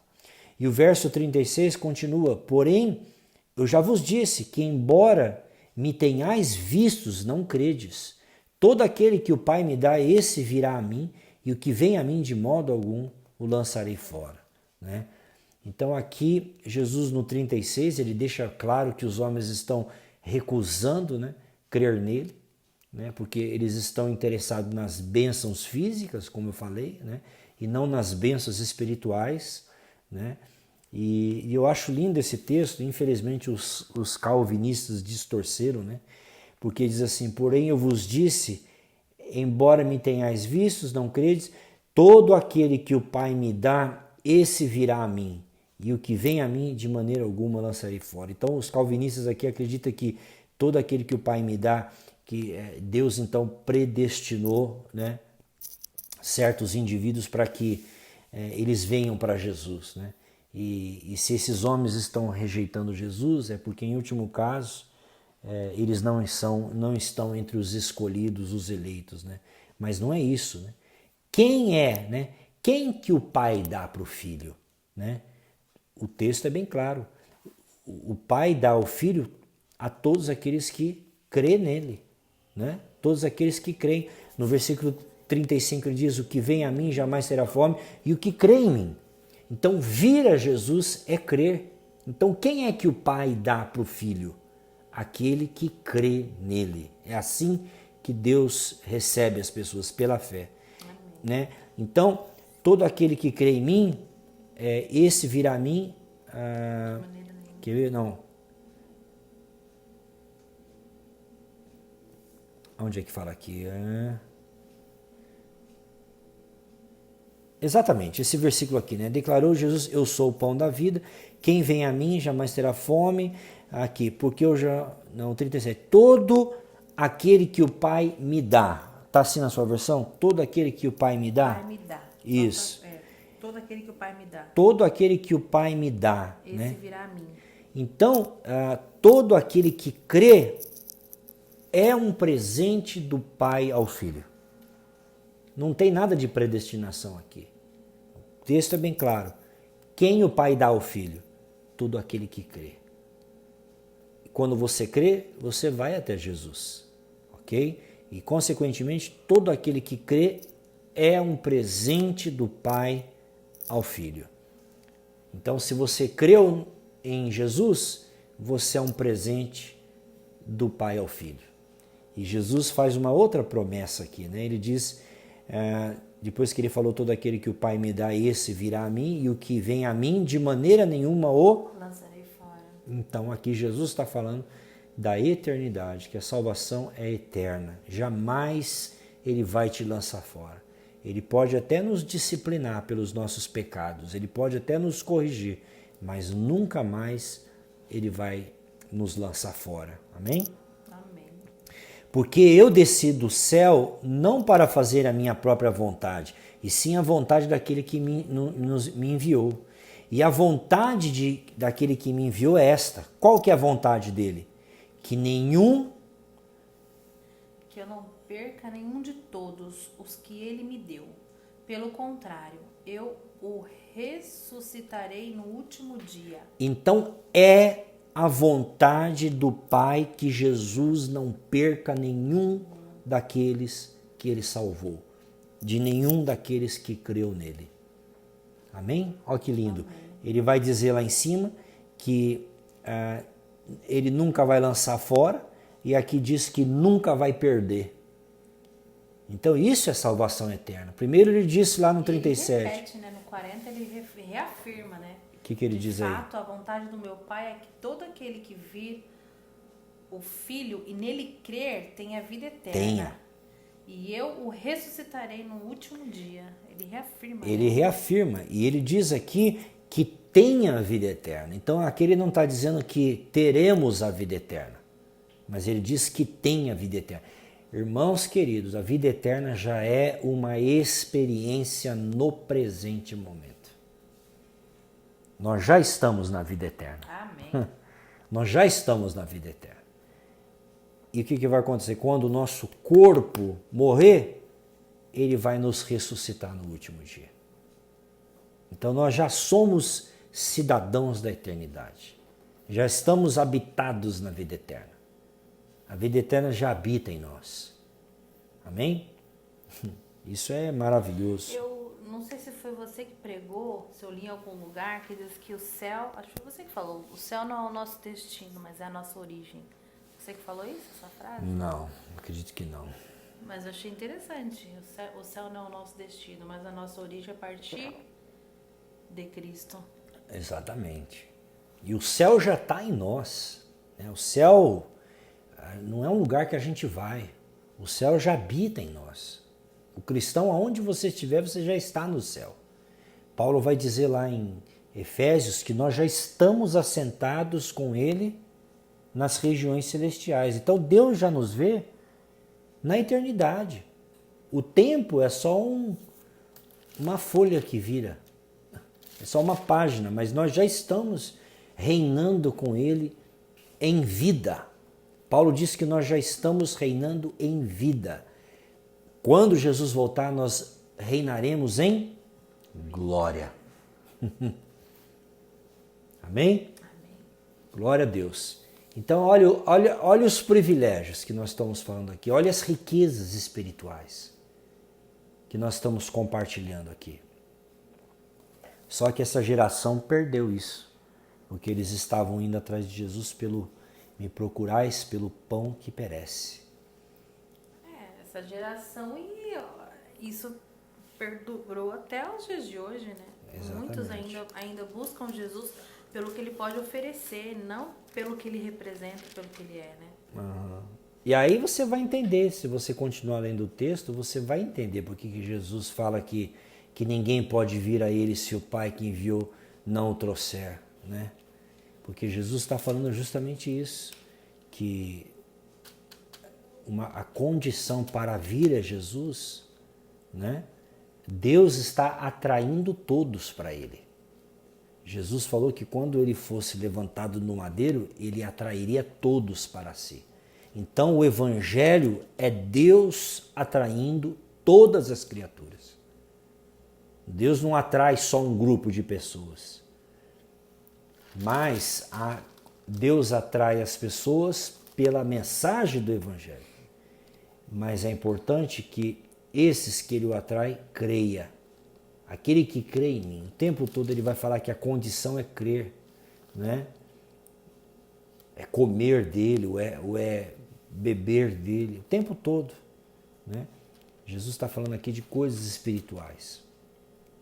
E o verso 36 continua, porém, eu já vos disse que embora me tenhais vistos, não credes. Todo aquele que o Pai me dá, esse virá a mim, e o que vem a mim de modo algum o lançarei fora. Né? Então aqui, Jesus no 36, ele deixa claro que os homens estão recusando, né, crer nele, né, porque eles estão interessados nas bênçãos físicas, como eu falei, né, e não nas bênçãos espirituais, né? E eu acho lindo esse texto, infelizmente os calvinistas distorceram, né? Porque diz assim, porém eu vos disse, embora me tenhais vistos, não credes, todo aquele que o Pai me dá, esse virá a mim, e o que vem a mim, de maneira alguma lançarei fora. Então os calvinistas aqui acreditam que todo aquele que o Pai me dá, que Deus então predestinou, né, certos indivíduos para que eles venham para Jesus, né? E se esses homens estão rejeitando Jesus, é porque, em último caso, eles não estão entre os escolhidos, os eleitos, né? Mas não é isso, né? Quem é, né? Quem que o Pai dá para o Filho, né? O texto é bem claro. O Pai dá ao Filho a todos aqueles que crêem nele, né? Todos aqueles que creem. No versículo 35 ele diz, o que vem a mim jamais terá fome, e o que crê em mim. Então, vir a Jesus é crer. Então, quem é que o Pai dá para o Filho? Aquele que crê nele. É assim que Deus recebe as pessoas, pela fé. Né? Então, todo aquele que crê em mim, esse virá a mim. Quer ver? Não. Onde é que fala aqui? Exatamente, esse versículo aqui, né? Declarou Jesus, eu sou o pão da vida, quem vem a mim jamais terá fome, aqui, porque eu já... Não, 37. Todo aquele que o Pai me dá. Está assim na sua versão? Todo aquele que o Pai me dá? Pai me dá. Isso. Todo aquele que o Pai me dá. Todo aquele que o Pai me dá. Esse, né, virá a mim. Então, todo aquele que crê é um presente do Pai ao Filho. Não tem nada de predestinação aqui. O texto é bem claro. Quem o Pai dá ao Filho? Todo aquele que crê. E quando você crê, você vai até Jesus. Ok? E, consequentemente, todo aquele que crê é um presente do Pai ao Filho. Então, se você creu em Jesus, você é um presente do Pai ao Filho. E Jesus faz uma outra promessa aqui, né? Ele diz, Depois que ele falou, todo aquele que o Pai me dá, esse virá a mim, e o que vem a mim, de maneira nenhuma o Lançarei fora. Então aqui Jesus está falando da eternidade, que a salvação é eterna. Jamais ele vai te lançar fora. Ele pode até nos disciplinar pelos nossos pecados, ele pode até nos corrigir, mas nunca mais ele vai nos lançar fora. Amém? Amém. Porque eu desci do céu não para fazer a minha própria vontade, e sim a vontade daquele que me enviou. E a vontade daquele que me enviou é esta. Qual que é a vontade dele? Que eu não perca nenhum de todos os que ele me deu. Pelo contrário, eu o ressuscitarei no último dia. Então é a vontade do Pai que Jesus não perca nenhum daqueles que ele salvou, de nenhum daqueles que creu nele. Amém? Olha que lindo. Amém. Ele vai dizer lá em cima que ele nunca vai lançar fora, e aqui diz que nunca vai perder. Então isso é salvação eterna. Primeiro ele disse lá no 37. Ele repete, né? No 40 ele reafirma, né? O que ele diz aí? De fato, a vontade do meu Pai é que todo aquele que vir o Filho e nele crer tenha vida eterna. Tenha. E eu o ressuscitarei no último dia. Ele reafirma. Ele reafirma. E ele diz aqui que tenha a vida eterna. Então aqui ele não está dizendo que teremos a vida eterna, mas ele diz que tem a vida eterna. Irmãos queridos, a vida eterna já é uma experiência no presente momento. Nós já estamos na vida eterna. Amém. Nós já estamos na vida eterna. E o que vai acontecer? Quando o nosso corpo morrer, ele vai nos ressuscitar no último dia. Então nós já somos cidadãos da eternidade. Já estamos habitados na vida eterna. A vida eterna já habita em nós. Amém? Isso é maravilhoso. Eu não sei se foi você que pregou, se eu li em algum lugar, que diz que o céu, acho que foi você que falou, o céu não é o nosso destino, mas é a nossa origem. Você que falou isso, essa frase? Não, acredito que não. Mas eu achei interessante. O céu não é o nosso destino, mas a nossa origem é a partir de Cristo. Exatamente. E o céu já está em nós. O céu não é um lugar que a gente vai. O céu já habita em nós. O cristão, aonde você estiver, você já está no céu. Paulo vai dizer lá em Efésios que nós já estamos assentados com ele nas regiões celestiais. Então Deus já nos vê na eternidade. O tempo é só uma folha que vira. É só uma página, mas nós já estamos reinando com ele em vida. Paulo diz que nós já estamos reinando em vida. Quando Jesus voltar, nós reinaremos em glória. Amém? Amém. Glória a Deus. Então, olha os privilégios que nós estamos falando aqui. Olha as riquezas espirituais que nós estamos compartilhando aqui. Só que essa geração perdeu isso, porque eles estavam indo atrás de Jesus pelo me procurais pelo pão que perece. Essa geração, e isso perdurou até os dias de hoje, né? Exatamente. Muitos ainda buscam Jesus pelo que ele pode oferecer, não pelo que ele representa, pelo que ele é, né? Uhum. E aí você vai entender, se você continuar lendo o texto, você vai entender porque que Jesus fala que ninguém pode vir a ele se o Pai que enviou não o trouxer, né? Porque Jesus está falando justamente isso, que a condição para vir a Jesus, né? Deus está atraindo todos para ele. Jesus falou que quando ele fosse levantado no madeiro, ele atrairia todos para si. Então o evangelho é Deus atraindo todas as criaturas. Deus não atrai só um grupo de pessoas, mas Deus atrai as pessoas pela mensagem do evangelho. Mas é importante que esses que ele o atrai, creia. Aquele que crê em mim, o tempo todo ele vai falar que a condição é crer, né? É comer dele, ou é beber dele, o tempo todo, né? Jesus está falando aqui de coisas espirituais.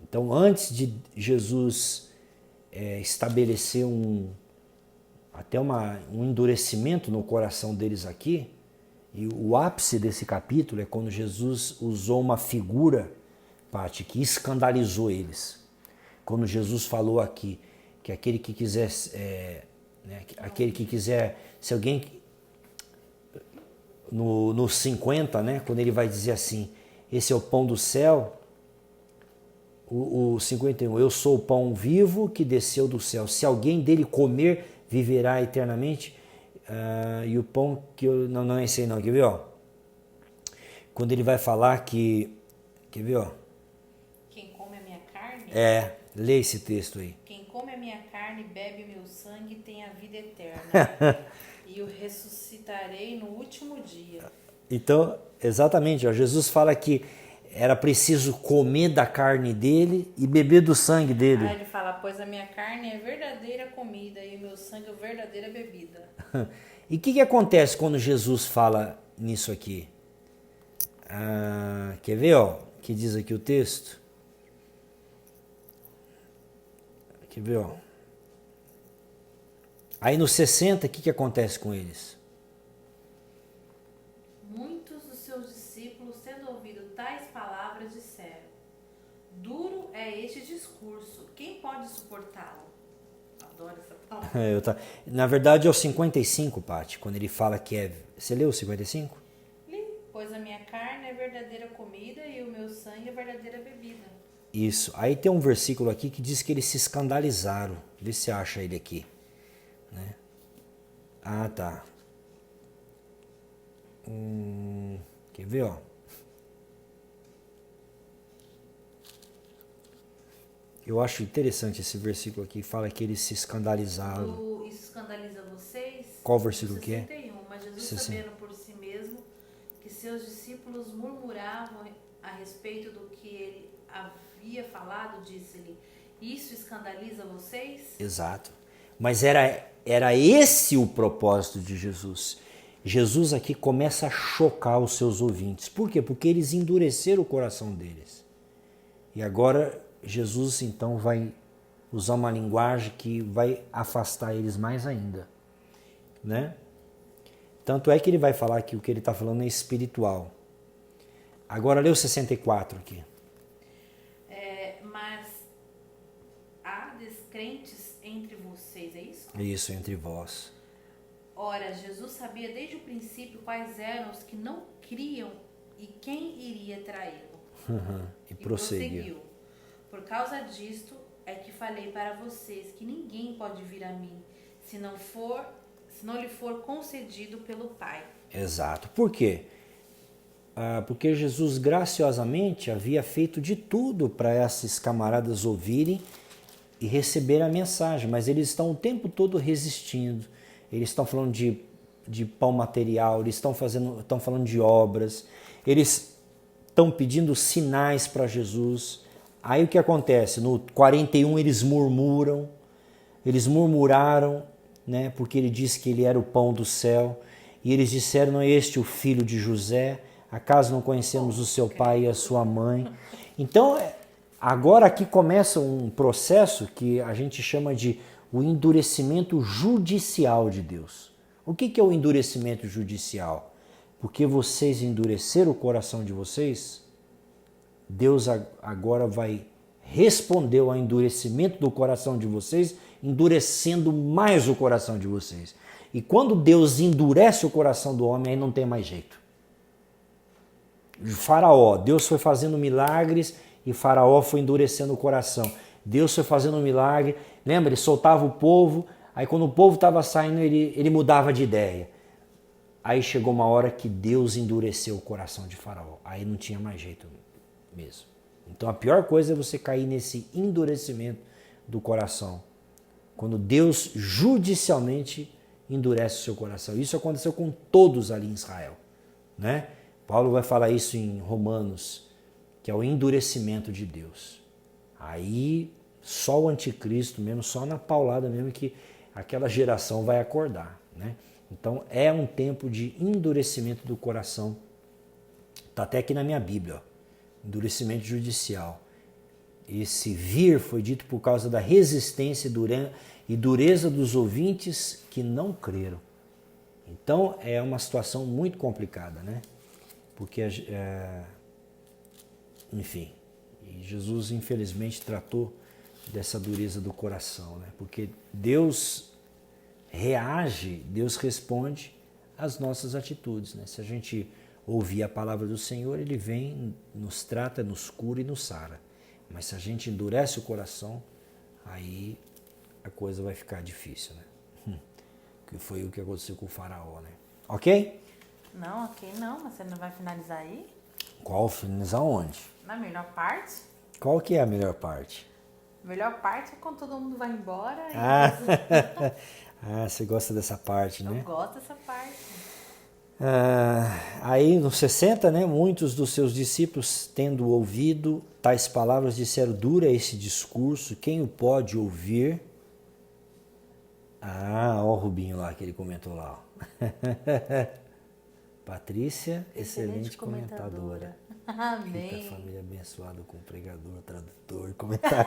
Então, antes de Jesus estabelecer até um endurecimento no coração deles aqui, e o ápice desse capítulo é quando Jesus usou uma figura, Pati, que escandalizou eles. Quando Jesus falou aqui que aquele que quiser, se alguém no 50, né, quando ele vai dizer assim, esse é o pão do céu, o 51, eu sou o pão vivo que desceu do céu, se alguém dele comer, viverá eternamente, e o pão que eu, não é esse aí não, quer ver, ó? Quando ele vai falar que, quer ver, ó? Quem come a minha carne? Lê esse texto aí. Quem come a minha carne e bebe o meu sangue tem a vida eterna. E o ressuscitarei no último dia. Então, exatamente, ó, Jesus fala que era preciso comer da carne dele e beber do sangue dele. Aí ele fala, pois a minha carne é verdadeira comida e o meu sangue é verdadeira bebida. E o que acontece quando Jesus fala nisso aqui? Quer ver, ó? Que diz aqui o texto? Quer ver, ó? Aí no 60, o que acontece com eles? Muitos dos seus discípulos, tendo ouvido tais palavras, disseram, duro é este discurso, quem pode suportá-lo? Adoro essa palavra. Na verdade é o 55, Pati, quando ele fala que é... Você leu o 55? Li, pois a minha carne é verdadeira comida e o meu sangue é verdadeira bebida. Isso. Aí tem um versículo aqui que diz que eles se escandalizaram. Vê se você acha ele aqui. Né? Tá. Quer ver, ó? Eu acho interessante esse versículo aqui, fala que eles se escandalizaram. Isso escandaliza vocês? Qual versículo que é? 61, mas Jesus, 60. sabendo por si mesmo que seus discípulos murmuravam a respeito do que ele havia falado, disse-lhe, isso escandaliza vocês? Exato. Mas era esse o propósito de Jesus. Jesus aqui começa a chocar os seus ouvintes. Por quê? Porque eles endureceram o coração deles. E agora Jesus então vai usar uma linguagem que vai afastar eles mais ainda, né? Tanto é que ele vai falar que o que ele está falando é espiritual. Agora lê o 64 aqui. Mas há descrentes entre vocês, é isso? Isso, entre vós. Ora, Jesus sabia desde o princípio quais eram os que não criam e quem iria traí-lo. E prosseguiu. Por causa disto é que falei para vocês que ninguém pode vir a mim se não lhe for concedido pelo Pai. Exato. Por quê? Porque Jesus graciosamente havia feito de tudo para esses camaradas ouvirem e receber a mensagem, mas eles estão o tempo todo resistindo. Eles estão falando de pão material, eles estão falando de obras, eles estão pedindo sinais para Jesus. Aí o que acontece? No 41 eles murmuraram, né, porque ele disse que ele era o pão do céu, e eles disseram, não é este o filho de José? Acaso não conhecemos o seu pai e a sua mãe? Então, agora aqui começa um processo que a gente chama de o endurecimento judicial de Deus. O que é o endurecimento judicial? Porque vocês endureceram o coração de vocês, Deus agora vai responder ao endurecimento do coração de vocês, endurecendo mais o coração de vocês. E quando Deus endurece o coração do homem, aí não tem mais jeito. Faraó, Deus foi fazendo milagres e Faraó foi endurecendo o coração. Deus foi fazendo um milagre, lembra? Ele soltava o povo, aí quando o povo estava saindo, ele mudava de ideia. Aí chegou uma hora que Deus endureceu o coração de Faraó. Aí não tinha mais jeito mesmo. Então a pior coisa é você cair nesse endurecimento do coração. Quando Deus judicialmente endurece o seu coração. Isso aconteceu com todos ali em Israel, né? Paulo vai falar isso em Romanos, que é o endurecimento de Deus. Aí só o anticristo mesmo, só na paulada mesmo que aquela geração vai acordar, né? Então é um tempo de endurecimento do coração Está até aqui na minha Bíblia, ó. Endurecimento judicial. Esse vir foi dito por causa da resistência e dureza dos ouvintes que não creram. Então é uma situação muito complicada, né? Porque, enfim, e Jesus infelizmente tratou dessa dureza do coração, né? Porque Deus reage, Deus responde às nossas atitudes, né? Se a gente ouvir a palavra do Senhor, Ele vem, nos trata, nos cura e nos sara. Mas se a gente endurece o coração, aí a coisa vai ficar difícil, né? Que foi o que aconteceu com o faraó, né? Ok? Não, ok não, mas você não vai finalizar aí? Qual finalizar onde? Na melhor parte? Qual que é a melhor parte? A melhor parte é quando todo mundo vai embora e Ah, você gosta dessa parte, né? eu gosto dessa parte. Aí no 60, né, muitos dos seus discípulos, tendo ouvido tais palavras, disseram: dura esse discurso, quem o pode ouvir? Ó o Rubinho lá que ele comentou lá. Ó. Patrícia, excelente comentadora. Amém. Rica família abençoada com pregador, tradutor, comentário.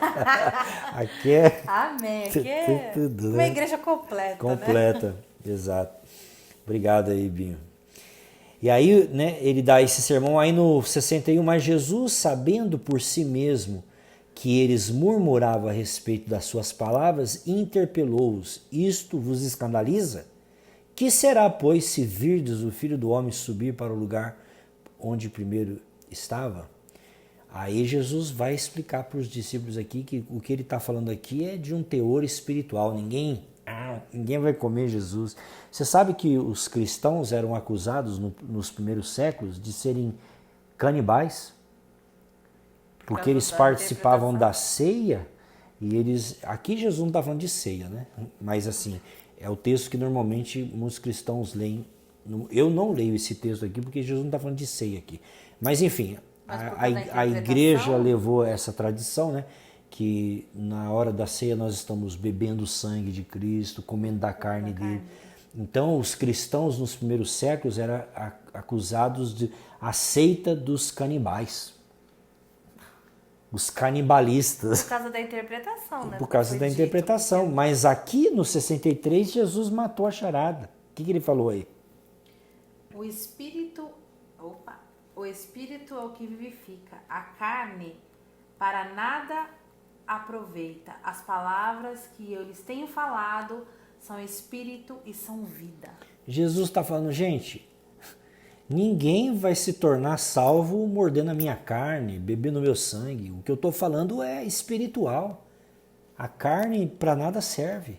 Aqui é... Amém. Aqui é tudo, uma né? igreja completa, Completa, né? exato. Obrigado aí, Binho. E aí, né, ele dá esse sermão aí no 61, mas Jesus, sabendo por si mesmo que eles murmuravam a respeito das suas palavras, interpelou-os: isto vos escandaliza? Que será, pois, se virdes o Filho do Homem subir para o lugar onde primeiro estava? Aí Jesus vai explicar para os discípulos aqui que o que ele está falando aqui é de um teor espiritual. Ninguém vai comer Jesus. Você sabe que os cristãos eram acusados nos primeiros séculos de serem canibais? Porque eles participavam da ceia e eles... Aqui Jesus não está falando de ceia, né? Mas assim, é o texto que normalmente muitos cristãos leem. Eu não leio esse texto aqui porque Jesus não está falando de ceia aqui. Mas enfim, a igreja levou essa tradição, né? Que na hora da ceia nós estamos bebendo o sangue de Cristo, comendo da carne dele. Então os cristãos nos primeiros séculos eram acusados de a seita dos canibais. Os canibalistas. Por causa da interpretação, né? Por causa da interpretação. Mas aqui no 63 Jesus matou a charada. O que ele falou aí? O espírito é o que vivifica, a carne para nada aproveita. As palavras que eu lhes tenho falado são espírito e são vida. Jesus está falando, gente, ninguém vai se tornar salvo mordendo a minha carne, bebendo o meu sangue. O que eu estou falando é espiritual. A carne para nada serve.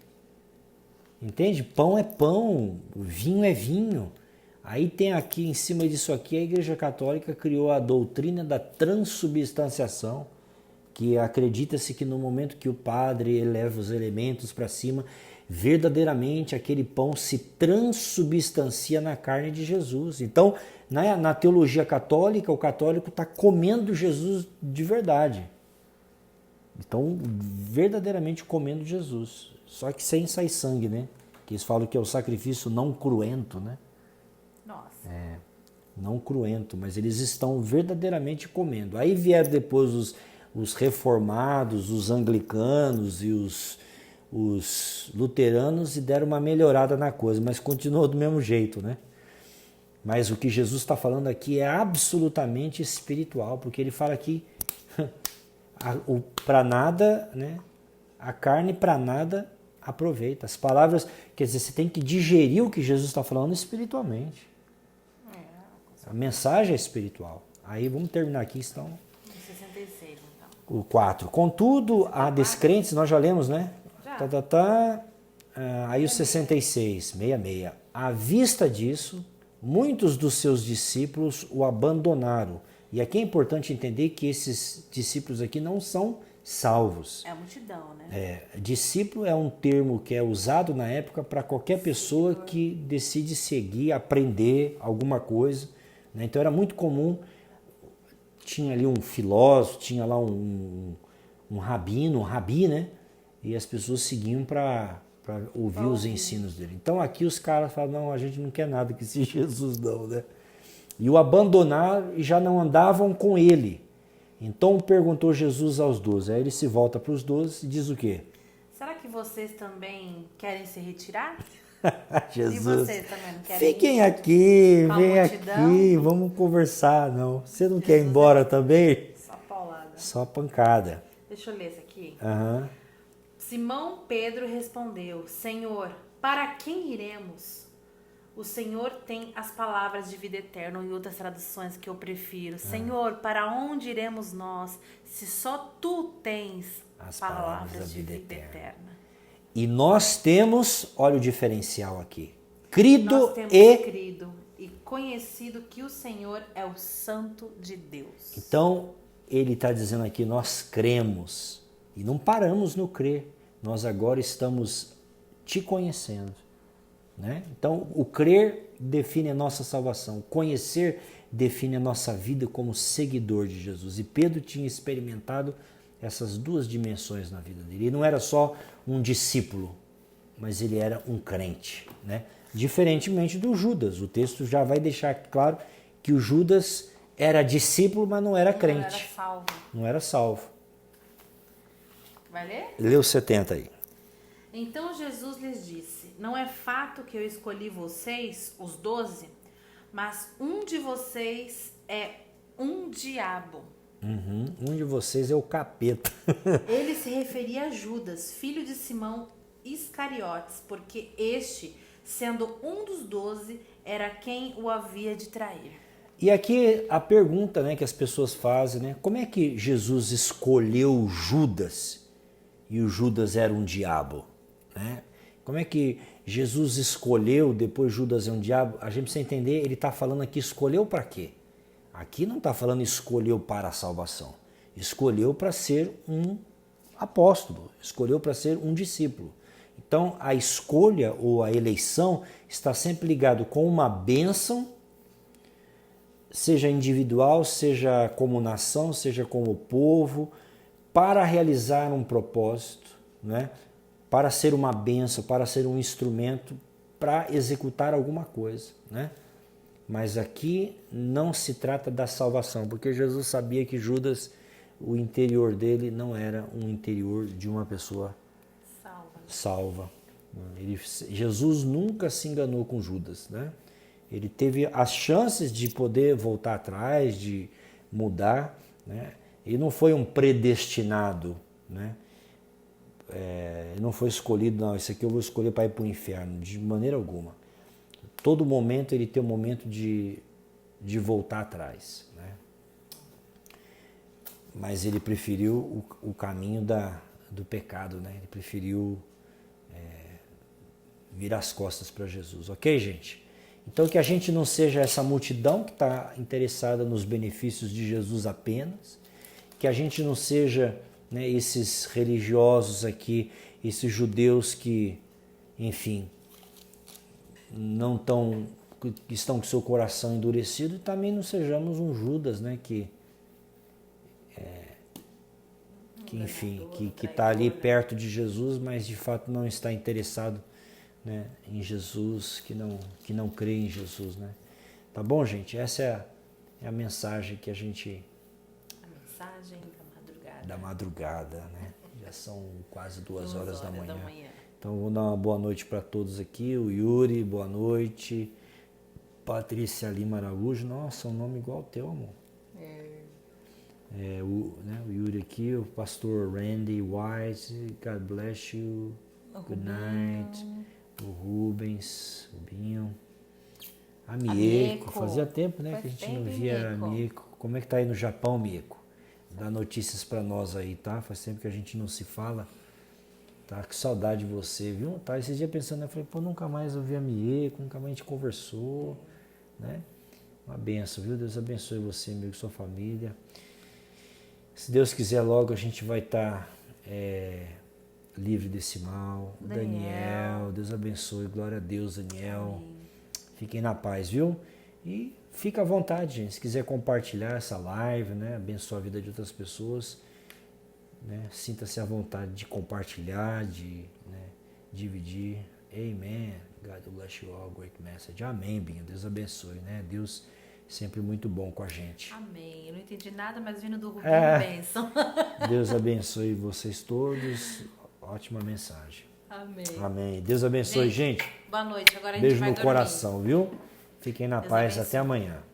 Entende? Pão é pão, vinho é vinho. Aí tem aqui, em cima disso aqui, a Igreja Católica criou a doutrina da transubstanciação, que acredita-se que no momento que o padre eleva os elementos para cima, verdadeiramente aquele pão se transubstancia na carne de Jesus. Então, na teologia católica, o católico está comendo Jesus de verdade. Então, verdadeiramente comendo Jesus. Só que sem sair sangue, né? Que eles falam que é o sacrifício não cruento, né? Nossa. Não cruento, mas eles estão verdadeiramente comendo. Aí vieram depois os reformados, os anglicanos e os luteranos e deram uma melhorada na coisa, mas continuou do mesmo jeito, né? Mas o que Jesus está falando aqui é absolutamente espiritual, porque ele fala aqui para nada, né? A carne para nada aproveita. As palavras, quer dizer, você tem que digerir o que Jesus está falando espiritualmente. A mensagem é espiritual. Aí vamos terminar aqui, então. 66, então. O 4. Contudo, há descrentes, nós já lemos, né? Já. Aí o 66, 66. À vista disso, muitos dos seus discípulos o abandonaram. E aqui é importante entender que esses discípulos aqui não são salvos. É a multidão, né? Discípulo é um termo que é usado na época para qualquer pessoa que decide seguir, aprender alguma coisa. Né? Então era muito comum, tinha ali um filósofo, tinha lá um rabino, um rabi, né? E as pessoas seguiam para ouvir os ensinos dele. Então aqui os caras falam, não, a gente não quer nada que esse Jesus não, né? e o abandonaram e já não andavam com ele. Então perguntou Jesus aos 12. Aí ele se volta para os 12 e diz o quê? Será que vocês também querem se retirar? Jesus, E vocês também não querem fiquem ir? aqui, Com a vem multidão? aqui, vamos conversar. Não, você não quer ir embora também? Só paulada. Só pancada. Deixa eu ler isso aqui. Aham. Simão Pedro respondeu: Senhor, para quem iremos? O Senhor tem as palavras de vida eterna, em outras traduções que eu prefiro. Senhor, para onde iremos nós, se só tu tens As palavras de vida eterna? E nós temos, olha o diferencial aqui, crido Nós temos e... crido e conhecido que o Senhor é o Santo de Deus. Então, ele está dizendo aqui, nós cremos e não paramos no crer. Nós agora estamos te conhecendo. Né? Então, o crer define a nossa salvação. O conhecer define a nossa vida como seguidor de Jesus. E Pedro tinha experimentado essas duas dimensões na vida dele. Ele não era só um discípulo, mas ele era um crente. Né? Diferentemente do Judas. O texto já vai deixar claro que o Judas era discípulo, mas não era crente. Não era salvo. Não era salvo. Vai ler? Lê o 70 aí. Então Jesus lhes disse: Não é fato que eu escolhi vocês, os 12, mas um de vocês é um diabo. Um de vocês é o capeta. Ele se referia a Judas, filho de Simão Iscariotes, porque este, sendo um dos 12, era quem o havia de trair. E aqui a pergunta, né, que as pessoas fazem, né, como é que Jesus escolheu Judas e o Judas era um diabo? Né? Como é que Jesus escolheu, depois Judas é um diabo? A gente precisa entender, ele está falando aqui, escolheu para quê? Aqui não está falando escolheu para a salvação. Escolheu para ser um apóstolo, escolheu para ser um discípulo. Então a escolha ou a eleição está sempre ligado com uma bênção, seja individual, seja como nação, seja como povo, para realizar um propósito, né? Para ser uma bênção, para ser um instrumento, para executar alguma coisa. Né? Mas aqui não se trata da salvação, porque Jesus sabia que Judas, o interior dele não era um interior de uma pessoa salva. Jesus nunca se enganou com Judas. Né? Ele teve as chances de poder voltar atrás, de mudar. Né? Ele não foi um predestinado. Né? Não foi escolhido, não, isso aqui eu vou escolher para ir para o inferno, de maneira alguma. Todo momento ele tem um momento de voltar atrás. Né? Mas ele preferiu o caminho do pecado, né? Ele preferiu virar as costas para Jesus. Ok, gente? Então que a gente não seja essa multidão que está interessada nos benefícios de Jesus apenas, que a gente não seja, né, esses religiosos aqui, esses judeus que, enfim, não estão com seu coração endurecido, e também não sejamos um Judas, né, que enfim, que está ali perto de Jesus, mas de fato não está interessado, né, em Jesus, que não crê em Jesus, né? Tá bom, gente? Essa é a mensagem que a gente... A mensagem da madrugada, né? Já são quase 2 horas da manhã. Então vou dar uma boa noite para todos aqui. O Yuri, boa noite. Patrícia Lima Araújo, nossa, um nome igual ao teu, amor. O Yuri aqui, o pastor Randy White, God bless you, good night. O Rubens, o Binho. A Mieko, fazia tempo, né, que a gente não via a Mieko. Como é que tá aí no Japão, Mieko? Dá notícias para nós aí, tá? Faz tempo que a gente não se fala. Tá com saudade de você, viu? Tá esse dia pensando, eu falei, pô, nunca mais eu vi a Mieko, nunca mais a gente conversou, né? Uma benção, viu? Deus abençoe você, amigo, sua família. Se Deus quiser, logo a gente vai estar livre desse mal. Daniel, Deus abençoe, glória a Deus, Daniel. Amém. Fiquem na paz, viu? E fica à vontade, gente. Se quiser compartilhar essa live, né? Abençoar a vida de outras pessoas, né? Sinta-se à vontade de compartilhar, de, né, dividir. Amen. God bless you all. Great message. Amém, Binho. Deus abençoe, né? Deus sempre muito bom com a gente. Amém. Eu não entendi nada, mas vindo do Rubinho, bênção. Deus abençoe vocês todos. Ótima mensagem. Amém. Amém. Deus abençoe, gente. Boa noite. Agora a gente Beijo vai no dormir. coração, viu? Fiquem na Deus paz. abençoe. Até amanhã.